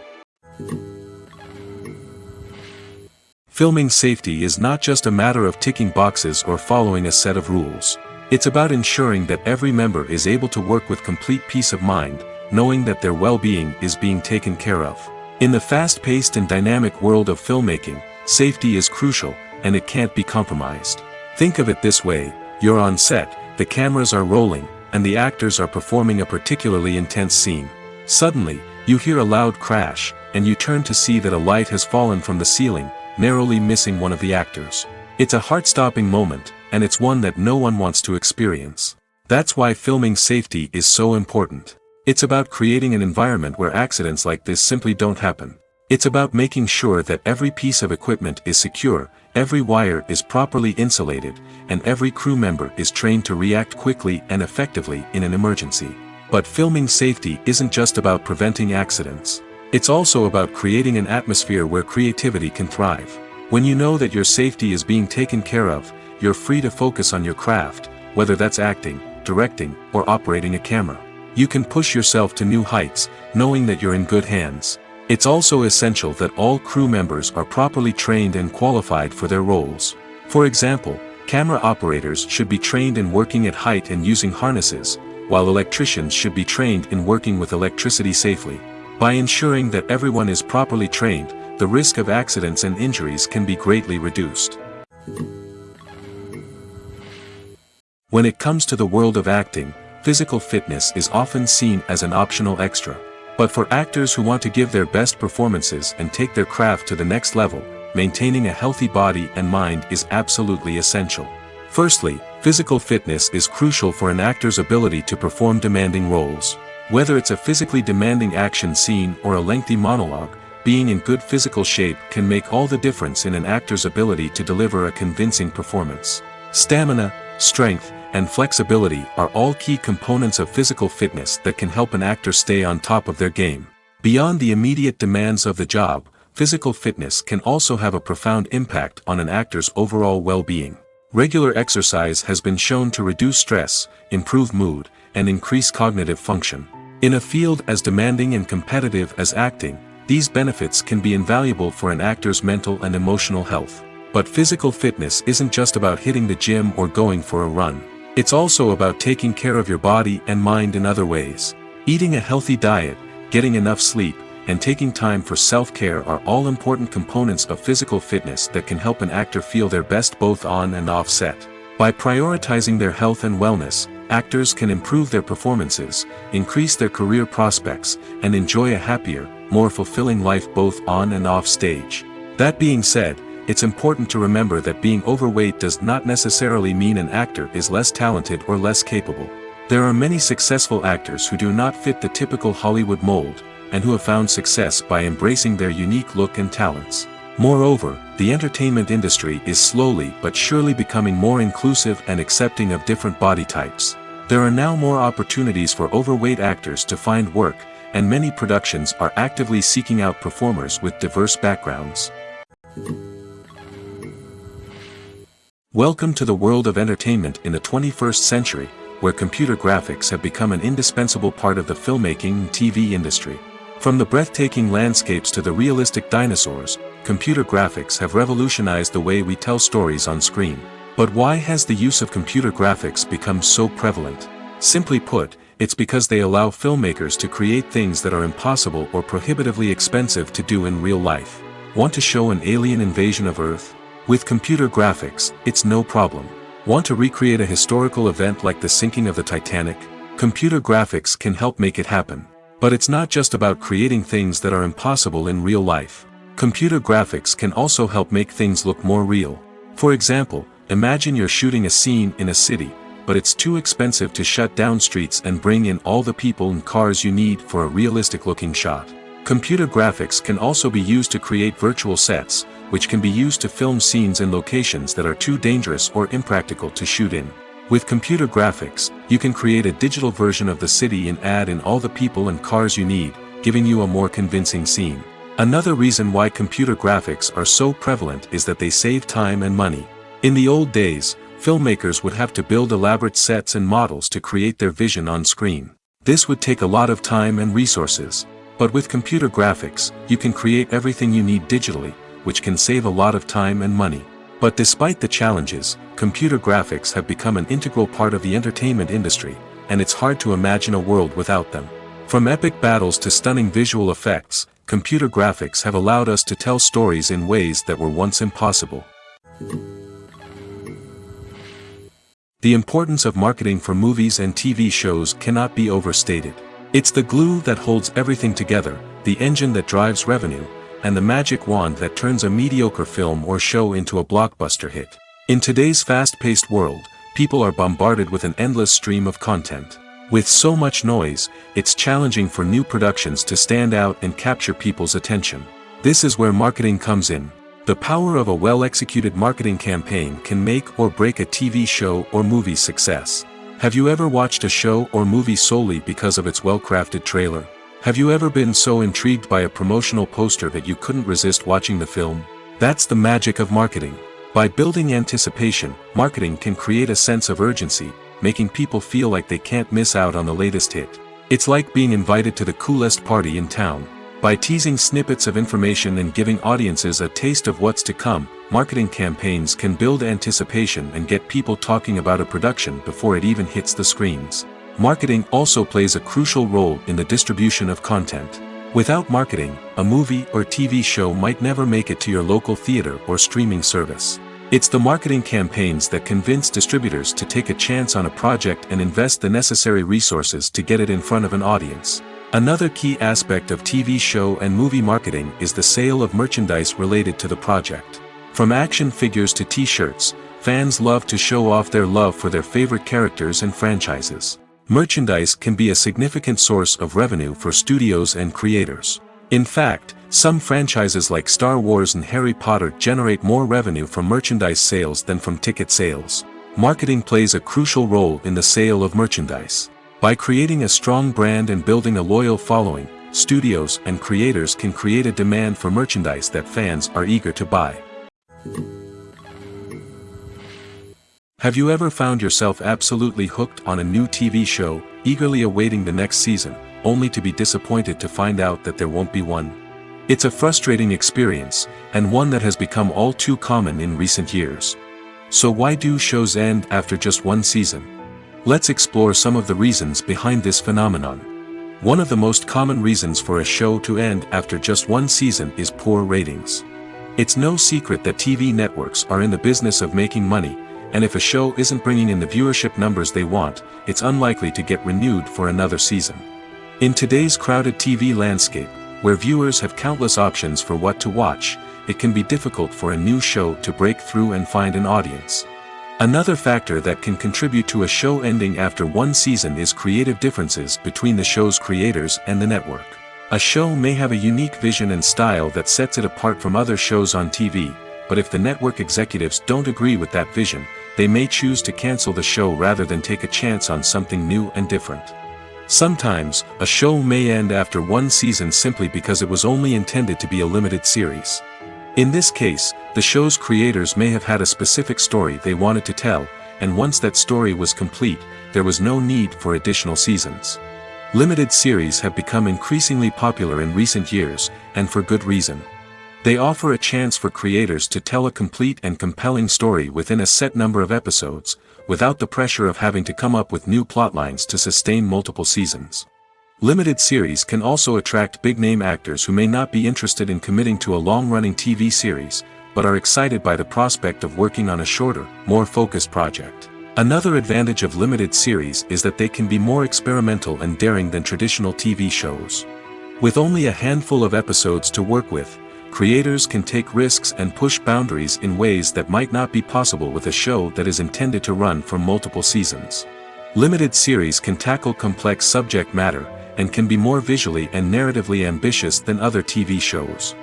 Filming safety is not just a matter of ticking boxes or following a set of rules. It's about ensuring that every member is able to work with complete peace of mind, knowing that their well-being is being taken care of. In the fast-paced and dynamic world of filmmaking, safety is crucial, and it can't be compromised. Think of it this way: you're on set, the cameras are rolling, and the actors are performing a particularly intense scene. Suddenly, you hear a loud crash, and you turn to see that a light has fallen from the ceiling, narrowly missing one of the actors. It's a heart-stopping moment, and it's one that no one wants to experience. That's why filming safety is so important. It's about creating an environment where accidents like this simply don't happen. It's about making sure that every piece of equipment is secure, every wire is properly insulated, and every crew member is trained to react quickly and effectively in an emergency. But filming safety isn't just about preventing accidents. It's also about creating an atmosphere where creativity can thrive. When you know that your safety is being taken care of, you're free to focus on your craft, whether that's acting, directing, or operating a camera. You can push yourself to new heights, knowing that you're in good hands. It's also essential that all crew members are properly trained and qualified for their roles. For example, camera operators should be trained in working at height and using harnesses, while electricians should be trained in working with electricity safely. By ensuring that everyone is properly trained, the risk of accidents and injuries can be greatly reduced. When it comes to the world of acting, physical fitness is often seen as an optional extra. But for actors who want to give their best performances and take their craft to the next level, maintaining a healthy body and mind is absolutely essential. Firstly, physical fitness is crucial for an actor's ability to perform demanding roles. Whether it's a physically demanding action scene or a lengthy monologue, being in good physical shape can make all the difference in an actor's ability to deliver a convincing performance. Stamina, strength, and flexibility are all key components of physical fitness that can help an actor stay on top of their game. Beyond the immediate demands of the job, physical fitness can also have a profound impact on an actor's overall well-being. Regular exercise has been shown to reduce stress, improve mood, and increase cognitive function. In a field as demanding and competitive as acting, these benefits can be invaluable for an actor's mental and emotional health. But physical fitness isn't just about hitting the gym or going for a run. It's also about taking care of your body and mind in other ways. Eating a healthy diet, getting enough sleep, and taking time for self-care are all important components of physical fitness that can help an actor feel their best both on and off set. By prioritizing their health and wellness, actors can improve their performances, increase their career prospects, and enjoy a happier, more fulfilling life both on and off stage. That being said, it's important to remember that being overweight does not necessarily mean an actor is less talented or less capable. There are many successful actors who do not fit the typical Hollywood mold, and who have found success by embracing their unique look and talents. Moreover, the entertainment industry is slowly but surely becoming more inclusive and accepting of different body types. There are now more opportunities for overweight actors to find work, and many productions are actively seeking out performers with diverse backgrounds. Welcome to the world of entertainment in the 21st century, where computer graphics have become an indispensable part of the filmmaking and TV industry. From the breathtaking landscapes to the realistic dinosaurs, computer graphics have revolutionized the way we tell stories on screen. But why has the use of computer graphics become so prevalent? Simply put, it's because they allow filmmakers to create things that are impossible or prohibitively expensive to do in real life. Want to show an alien invasion of Earth? With computer graphics, it's no problem. Want to recreate a historical event like the sinking of the Titanic? Computer graphics can help make it happen. But it's not just about creating things that are impossible in real life. Computer graphics can also help make things look more real. For example, imagine you're shooting a scene in a city, but it's too expensive to shut down streets and bring in all the people and cars you need for a realistic-looking shot. Computer graphics can also be used to create virtual sets, which can be used to film scenes in locations that are too dangerous or impractical to shoot in. With computer graphics, you can create a digital version of the city and add in all the people and cars you need, giving you a more convincing scene. Another reason why computer graphics are so prevalent is that they save time and money. In the old days, filmmakers would have to build elaborate sets and models to create their vision on screen. This would take a lot of time and resources. But with computer graphics, you can create everything you need digitally, which can save a lot of time and money. But despite the challenges, computer graphics have become an integral part of the entertainment industry, and it's hard to imagine a world without them. From epic battles to stunning visual effects, computer graphics have allowed us to tell stories in ways that were once impossible. The importance of marketing for movies and TV shows cannot be overstated. It's the glue that holds everything together, the engine that drives revenue, and the magic wand that turns a mediocre film or show into a blockbuster hit. In today's fast-paced world, people are bombarded with an endless stream of content. With so much noise, it's challenging for new productions to stand out and capture people's attention. This is where marketing comes in. The power of a well-executed marketing campaign can make or break a TV show or movie's success. Have you ever watched a show or movie solely because of its well-crafted trailer? Have you ever been so intrigued by a promotional poster that you couldn't resist watching the film? That's the magic of marketing. By building anticipation, marketing can create a sense of urgency, making people feel like they can't miss out on the latest hit. It's like being invited to the coolest party in town. By teasing snippets of information and giving audiences a taste of what's to come, marketing campaigns can build anticipation and get people talking about a production before it even hits the screens. Marketing also plays a crucial role in the distribution of content. Without marketing, a movie or TV show might never make it to your local theater or streaming service. It's the marketing campaigns that convince distributors to take a chance on a project and invest the necessary resources to get it in front of an audience. Another key aspect of TV show and movie marketing is the sale of merchandise related to the project. From action figures to t-shirts, fans love to show off their love for their favorite characters and franchises. Merchandise can be a significant source of revenue for studios and creators. In fact, some franchises like Star Wars and Harry Potter generate more revenue from merchandise sales than from ticket sales. Marketing plays a crucial role in the sale of merchandise. By creating a strong brand and building a loyal following, studios and creators can create a demand for merchandise that fans are eager to buy. Have you ever found yourself absolutely hooked on a new TV show, eagerly awaiting the next season, only to be disappointed to find out that there won't be one? It's a frustrating experience, and one that has become all too common in recent years. So why do shows end after just one season? Let's explore some of the reasons behind this phenomenon. One of the most common reasons for a show to end after just one season is poor ratings. It's no secret that TV networks are in the business of making money, and if a show isn't bringing in the viewership numbers they want, it's unlikely to get renewed for another season. In today's crowded TV landscape, where viewers have countless options for what to watch, it can be difficult for a new show to break through and find an audience. Another factor that can contribute to a show ending after one season is creative differences between the show's creators and the network. A show may have a unique vision and style that sets it apart from other shows on TV, but if the network executives don't agree with that vision, they may choose to cancel the show rather than take a chance on something new and different. Sometimes, a show may end after one season simply because it was only intended to be a limited series. In this case, the show's creators may have had a specific story they wanted to tell, and once that story was complete, there was no need for additional seasons. Limited series have become increasingly popular in recent years, and for good reason. They offer a chance for creators to tell a complete and compelling story within a set number of episodes, without the pressure of having to come up with new plotlines to sustain multiple seasons. Limited series can also attract big-name actors who may not be interested in committing to a long-running TV series, but are excited by the prospect of working on a shorter, more focused project. Another advantage of limited series is that they can be more experimental and daring than traditional TV shows. With only a handful of episodes to work with, creators can take risks and push boundaries in ways that might not be possible with a show that is intended to run for multiple seasons. Limited series can tackle complex subject matter, and can be more visually and narratively ambitious than other TV shows.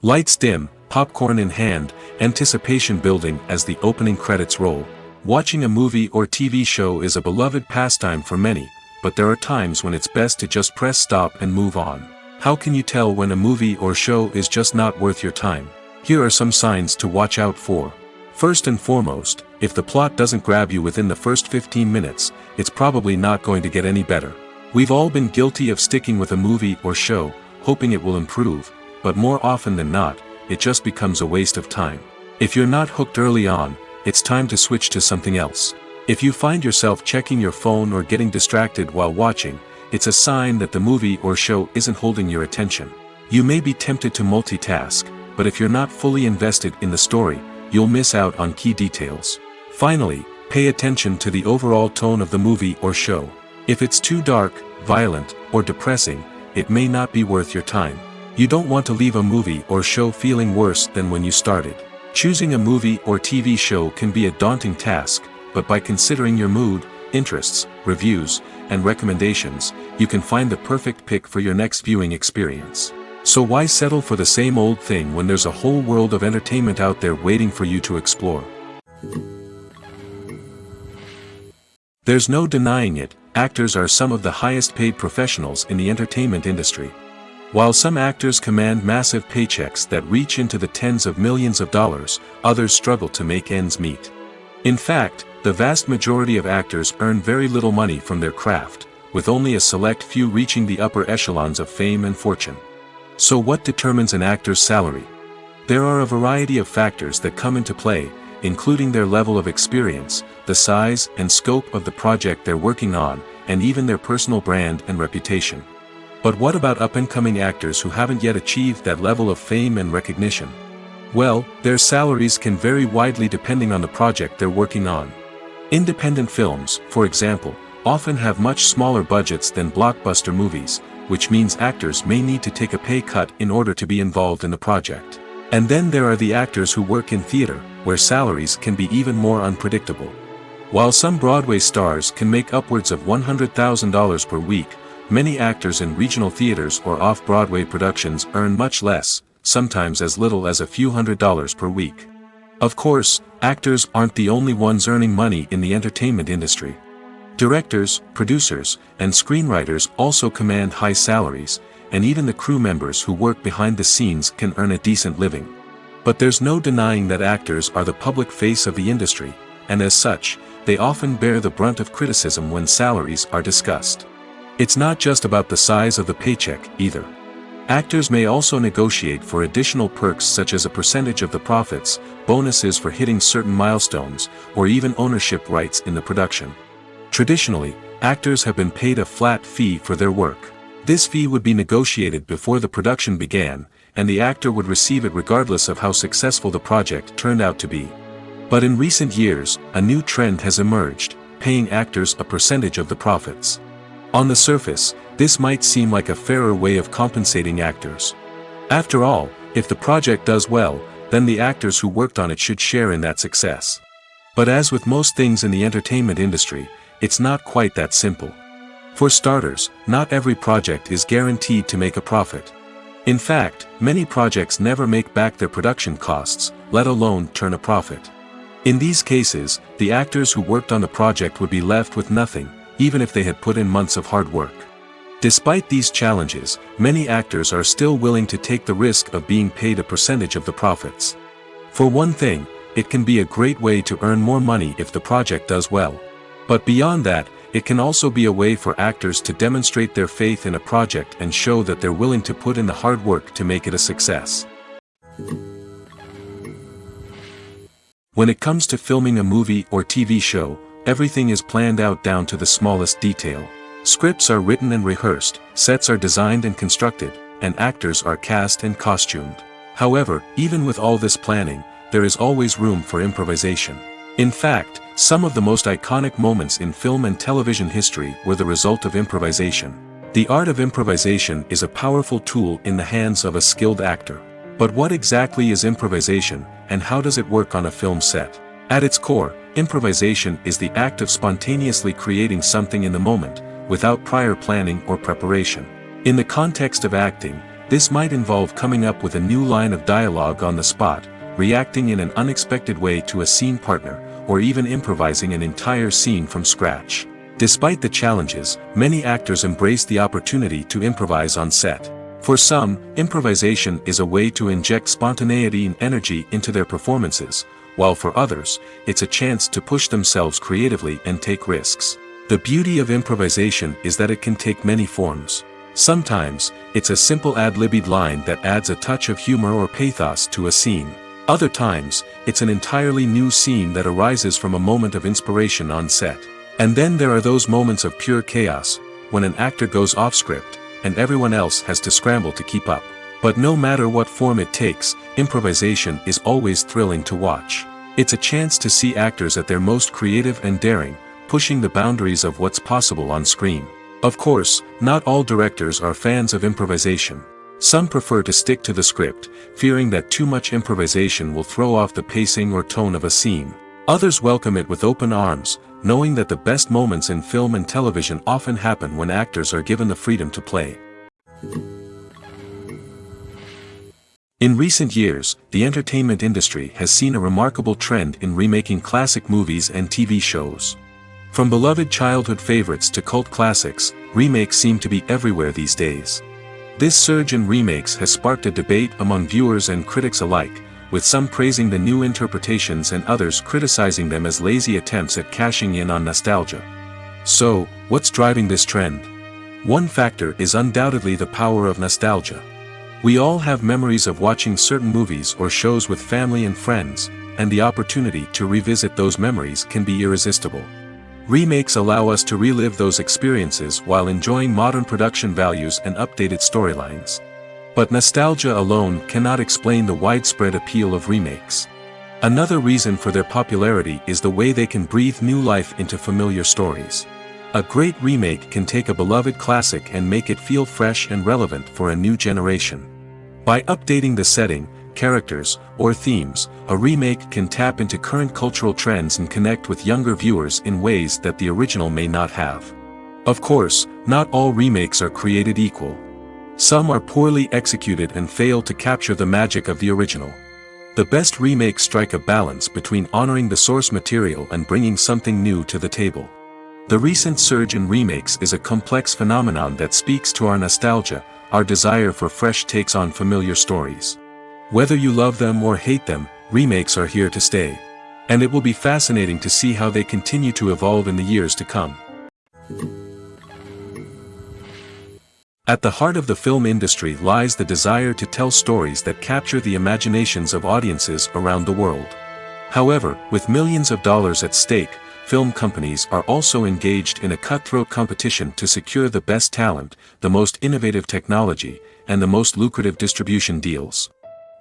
Lights dim, popcorn in hand, anticipation building as the opening credits roll. Watching a movie or TV show is a beloved pastime for many, but there are times when it's best to just press stop and move on. How can you tell when a movie or show is just not worth your time? Here are some signs to watch out for. First and foremost, if the plot doesn't grab you within the first 15 minutes, it's probably not going to get any better. We've all been guilty of sticking with a movie or show, hoping it will improve, but more often than not, it just becomes a waste of time. If you're not hooked early on, it's time to switch to something else. If you find yourself checking your phone or getting distracted while watching, it's a sign that the movie or show isn't holding your attention. You may be tempted to multitask, but if you're not fully invested in the story, you'll miss out on key details. Finally, pay attention to the overall tone of the movie or show. If it's too dark, violent, or depressing, it may not be worth your time. You don't want to leave a movie or show feeling worse than when you started. Choosing a movie or TV show can be a daunting task, but by considering your mood, interests, reviews, and recommendations, you can find the perfect pick for your next viewing experience. So why settle for the same old thing when there's a whole world of entertainment out there waiting for you to explore? There's no denying it, actors are some of the highest paid professionals in the entertainment industry. While some actors command massive paychecks that reach into the tens of millions of dollars, others struggle to make ends meet. In fact, the vast majority of actors earn very little money from their craft, with only a select few reaching the upper echelons of fame and fortune. So what determines an actor's salary? There are a variety of factors that come into play, including their level of experience, the size and scope of the project they're working on, and even their personal brand and reputation. But what about up-and-coming actors who haven't yet achieved that level of fame and recognition? Well, their salaries can vary widely depending on the project they're working on. Independent films, for example, often have much smaller budgets than blockbuster movies, which means actors may need to take a pay cut in order to be involved in the project. And then there are the actors who work in theater, where salaries can be even more unpredictable. While some Broadway stars can make upwards of $100,000 per week, many actors in regional theaters or off-Broadway productions earn much less, sometimes as little as a few $100s per week. Of course, actors aren't the only ones earning money in the entertainment industry. Directors, producers, and screenwriters also command high salaries, and even the crew members who work behind the scenes can earn a decent living. But there's no denying that actors are the public face of the industry, and as such, they often bear the brunt of criticism when salaries are discussed. It's not just about the size of the paycheck, either. Actors may also negotiate for additional perks such as a percentage of the profits, bonuses for hitting certain milestones, or even ownership rights in the production. Traditionally, actors have been paid a flat fee for their work. This fee would be negotiated before the production began, and the actor would receive it regardless of how successful the project turned out to be. But in recent years, a new trend has emerged, paying actors a percentage of the profits. On the surface, this might seem like a fairer way of compensating actors. After all, if the project does well, then the actors who worked on it should share in that success. But as with most things in the entertainment industry, it's not quite that simple. For starters, not every project is guaranteed to make a profit. In fact, many projects never make back their production costs, let alone turn a profit. In these cases, the actors who worked on the project would be left with nothing, even if they had put in months of hard work. Despite these challenges, many actors are still willing to take the risk of being paid a percentage of the profits. For one thing, it can be a great way to earn more money if the project does well. But beyond that, it can also be a way for actors to demonstrate their faith in a project and show that they're willing to put in the hard work to make it a success. When it comes to filming a movie or TV show, everything is planned out down to the smallest detail. Scripts are written and rehearsed, sets are designed and constructed, and actors are cast and costumed. However, even with all this planning, there is always room for improvisation. In fact, some of the most iconic moments in film and television history were the result of improvisation. The art of improvisation is a powerful tool in the hands of a skilled actor. But what exactly is improvisation, and how does it work on a film set? At its core, improvisation is the act of spontaneously creating something in the moment, without prior planning or preparation. In the context of acting, this might involve coming up with a new line of dialogue on the spot, reacting in an unexpected way to a scene partner, or even improvising an entire scene from scratch. Despite the challenges, many actors embrace the opportunity to improvise on set. For some, improvisation is a way to inject spontaneity and energy into their performances, while for others, it's a chance to push themselves creatively and take risks. The beauty of improvisation is that it can take many forms. Sometimes, it's a simple ad-libbed line that adds a touch of humor or pathos to a scene. Other times, it's an entirely new scene that arises from a moment of inspiration on set. And then there are those moments of pure chaos, when an actor goes off script, and everyone else has to scramble to keep up. But no matter what form it takes, improvisation is always thrilling to watch. It's a chance to see actors at their most creative and daring, pushing the boundaries of what's possible on screen. Of course, not all directors are fans of improvisation. Some prefer to stick to the script, fearing that too much improvisation will throw off the pacing or tone of a scene. Others welcome it with open arms, knowing that the best moments in film and television often happen when actors are given the freedom to play. In recent years, the entertainment industry has seen a remarkable trend in remaking classic movies and TV shows. From beloved childhood favorites to cult classics, remakes seem to be everywhere these days. This surge in remakes has sparked a debate among viewers and critics alike, with some praising the new interpretations and others criticizing them as lazy attempts at cashing in on nostalgia. So, what's driving this trend? One factor is undoubtedly the power of nostalgia. We all have memories of watching certain movies or shows with family and friends, and the opportunity to revisit those memories can be irresistible. Remakes allow us to relive those experiences while enjoying modern production values and updated storylines. But nostalgia alone cannot explain the widespread appeal of remakes. Another reason for their popularity is the way they can breathe new life into familiar stories. A great remake can take a beloved classic and make it feel fresh and relevant for a new generation. By updating the setting, characters, or themes, a remake can tap into current cultural trends and connect with younger viewers in ways that the original may not have. Of course, not all remakes are created equal. Some are poorly executed and fail to capture the magic of the original. The best remakes strike a balance between honoring the source material and bringing something new to the table. The recent surge in remakes is a complex phenomenon that speaks to our nostalgia, our desire for fresh takes on familiar stories. Whether you love them or hate them, remakes are here to stay. And it will be fascinating to see how they continue to evolve in the years to come. At the heart of the film industry lies the desire to tell stories that capture the imaginations of audiences around the world. However, with millions of dollars at stake, film companies are also engaged in a cutthroat competition to secure the best talent, the most innovative technology, and the most lucrative distribution deals.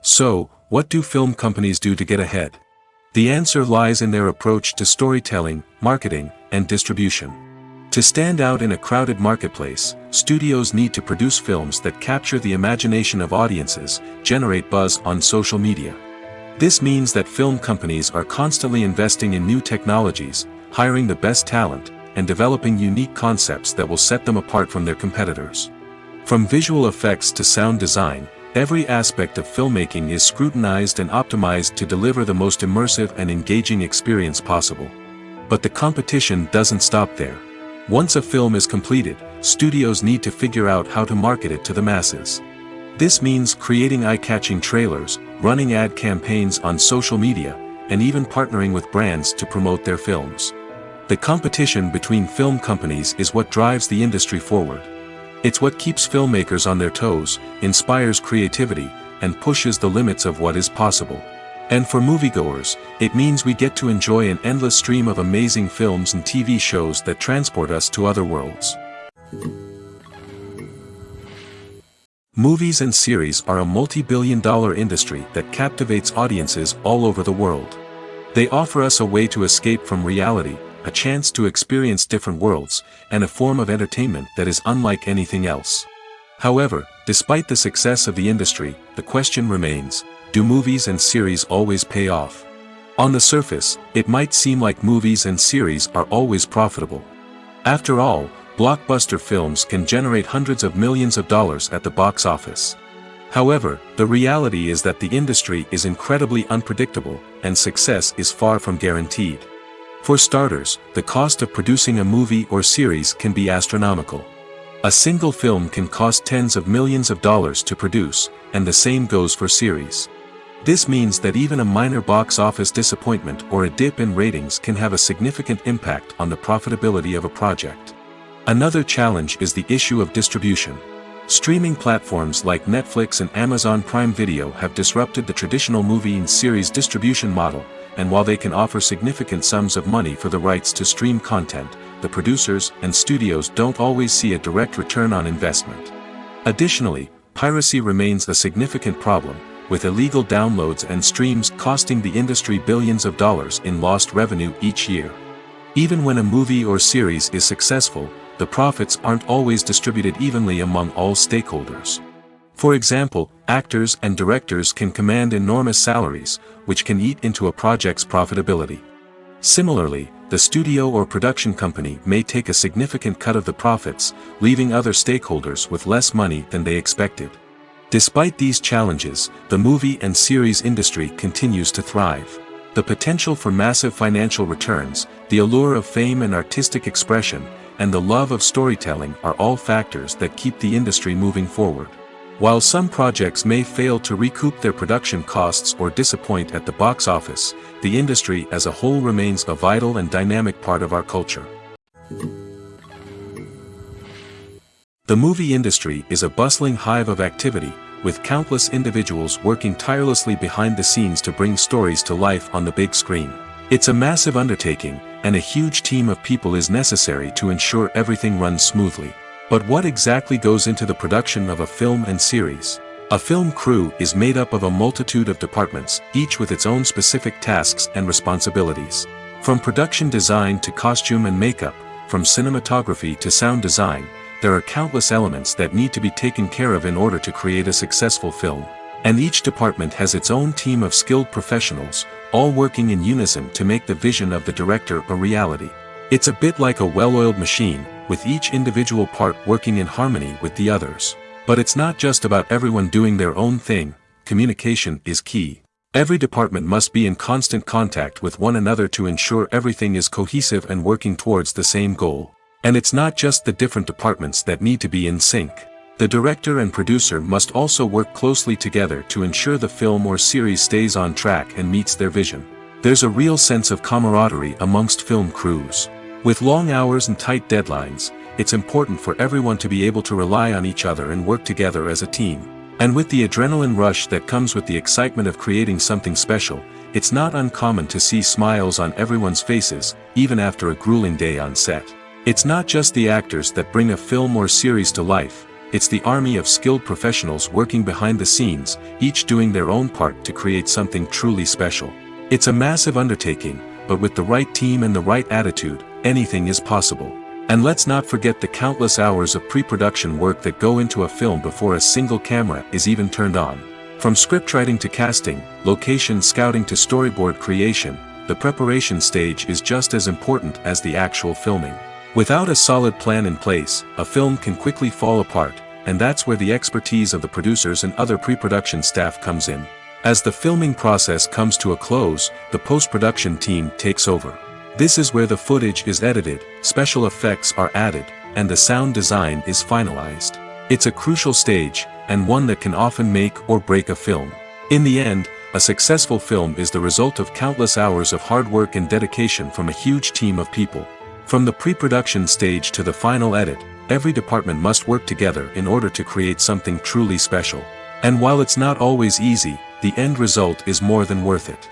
So, what do film companies do to get ahead? The answer lies in their approach to storytelling, marketing, and distribution. To stand out in a crowded marketplace, studios need to produce films that capture the imagination of audiences, generate buzz on social media. This means that film companies are constantly investing in new technologies, hiring the best talent, and developing unique concepts that will set them apart from their competitors. From visual effects to sound design, every aspect of filmmaking is scrutinized and optimized to deliver the most immersive and engaging experience possible. But the competition doesn't stop there. Once a film is completed, studios need to figure out how to market it to the masses. This means creating eye-catching trailers, running ad campaigns on social media, and even partnering with brands to promote their films. The competition between film companies is what drives the industry forward. It's what keeps filmmakers on their toes, inspires creativity, and pushes the limits of what is possible. And for moviegoers, it means we get to enjoy an endless stream of amazing films and TV shows that transport us to other worlds. Movies and series are a multi-billion-dollar industry that captivates audiences all over the world. They offer us a way to escape from reality, a chance to experience different worlds, and a form of entertainment that is unlike anything else. However, despite the success of the industry, the question remains, do movies and series always pay off? On the surface, it might seem like movies and series are always profitable. After all, blockbuster films can generate hundreds of millions of dollars at the box office. However, the reality is that the industry is incredibly unpredictable, and success is far from guaranteed. For starters, the cost of producing a movie or series can be astronomical. A single film can cost tens of millions of dollars to produce, and the same goes for series. This means that even a minor box office disappointment or a dip in ratings can have a significant impact on the profitability of a project. Another challenge is the issue of distribution. Streaming platforms like Netflix and Amazon Prime Video have disrupted the traditional movie and series distribution model, and while they can offer significant sums of money for the rights to stream content, the producers and studios don't always see a direct return on investment. Additionally, piracy remains a significant problem, with illegal downloads and streams costing the industry billions of dollars in lost revenue each year. Even when a movie or series is successful, the profits aren't always distributed evenly among all stakeholders. For example, actors and directors can command enormous salaries, which can eat into a project's profitability. Similarly, the studio or production company may take a significant cut of the profits, leaving other stakeholders with less money than they expected. Despite these challenges, the movie and series industry continues to thrive. The potential for massive financial returns, the allure of fame and artistic expression, and the love of storytelling are all factors that keep the industry moving forward. While some projects may fail to recoup their production costs or disappoint at the box office, the industry as a whole remains a vital and dynamic part of our culture. The movie industry is a bustling hive of activity, with countless individuals working tirelessly behind the scenes to bring stories to life on the big screen. It's a massive undertaking, and a huge team of people is necessary to ensure everything runs smoothly. But what exactly goes into the production of a film and series? A film crew is made up of a multitude of departments, each with its own specific tasks and responsibilities. From production design to costume and makeup, from cinematography to sound design, there are countless elements that need to be taken care of in order to create a successful film. And each department has its own team of skilled professionals, all working in unison to make the vision of the director a reality. It's a bit like a well-oiled machine, with each individual part working in harmony with the others. But it's not just about everyone doing their own thing, communication is key. Every department must be in constant contact with one another to ensure everything is cohesive and working towards the same goal. And it's not just the different departments that need to be in sync. The director and producer must also work closely together to ensure the film or series stays on track and meets their vision. There's a real sense of camaraderie amongst film crews. With long hours and tight deadlines, it's important for everyone to be able to rely on each other and work together as a team. And with the adrenaline rush that comes with the excitement of creating something special, it's not uncommon to see smiles on everyone's faces, even after a grueling day on set. It's not just the actors that bring a film or series to life, it's the army of skilled professionals working behind the scenes, each doing their own part to create something truly special. It's a massive undertaking, but with the right team and the right attitude, anything is possible. And let's not forget the countless hours of pre-production work that go into a film before a single camera is even turned on. From scriptwriting to casting, location scouting to storyboard creation, the preparation stage is just as important as the actual filming. Without a solid plan in place, a film can quickly fall apart, and that's where the expertise of the producers and other pre-production staff comes in. As the filming process comes to a close, the post-production team takes over. This is where the footage is edited, special effects are added, and the sound design is finalized. It's a crucial stage, and one that can often make or break a film. In the end, a successful film is the result of countless hours of hard work and dedication from a huge team of people. From the pre-production stage to the final edit, every department must work together in order to create something truly special. And while it's not always easy, the end result is more than worth it.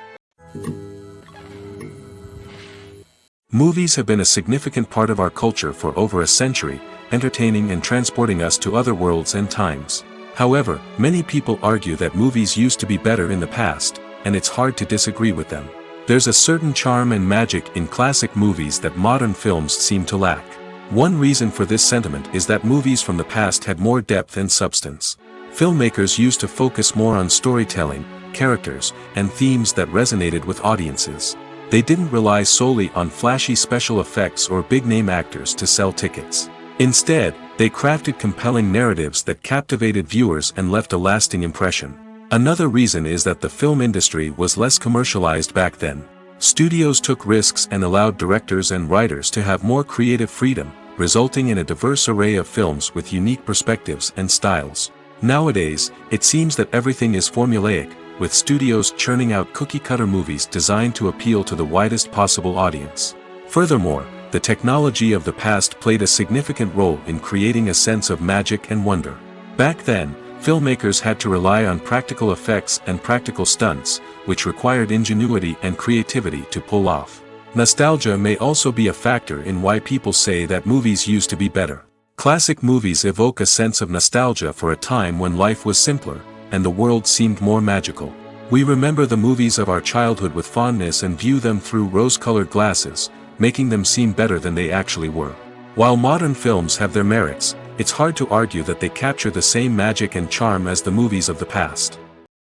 Movies have been a significant part of our culture for over a century, entertaining and transporting us to other worlds and times. However, many people argue that movies used to be better in the past, and it's hard to disagree with them. There's a certain charm and magic in classic movies that modern films seem to lack. One reason for this sentiment is that movies from the past had more depth and substance. Filmmakers used to focus more on storytelling, characters, and themes that resonated with audiences. They didn't rely solely on flashy special effects or big-name actors to sell tickets. Instead, they crafted compelling narratives that captivated viewers and left a lasting impression. Another reason is that the film industry was less commercialized back then. Studios took risks and allowed directors and writers to have more creative freedom, resulting in a diverse array of films with unique perspectives and styles. Nowadays, it seems that everything is formulaic, with studios churning out cookie-cutter movies designed to appeal to the widest possible audience. Furthermore, the technology of the past played a significant role in creating a sense of magic and wonder. Back then, filmmakers had to rely on practical effects and practical stunts, which required ingenuity and creativity to pull off. Nostalgia may also be a factor in why people say that movies used to be better. Classic movies evoke a sense of nostalgia for a time when life was simpler, and the world seemed more magical. We remember the movies of our childhood with fondness and view them through rose-colored glasses, making them seem better than they actually were. While modern films have their merits, it's hard to argue that they capture the same magic and charm as the movies of the past.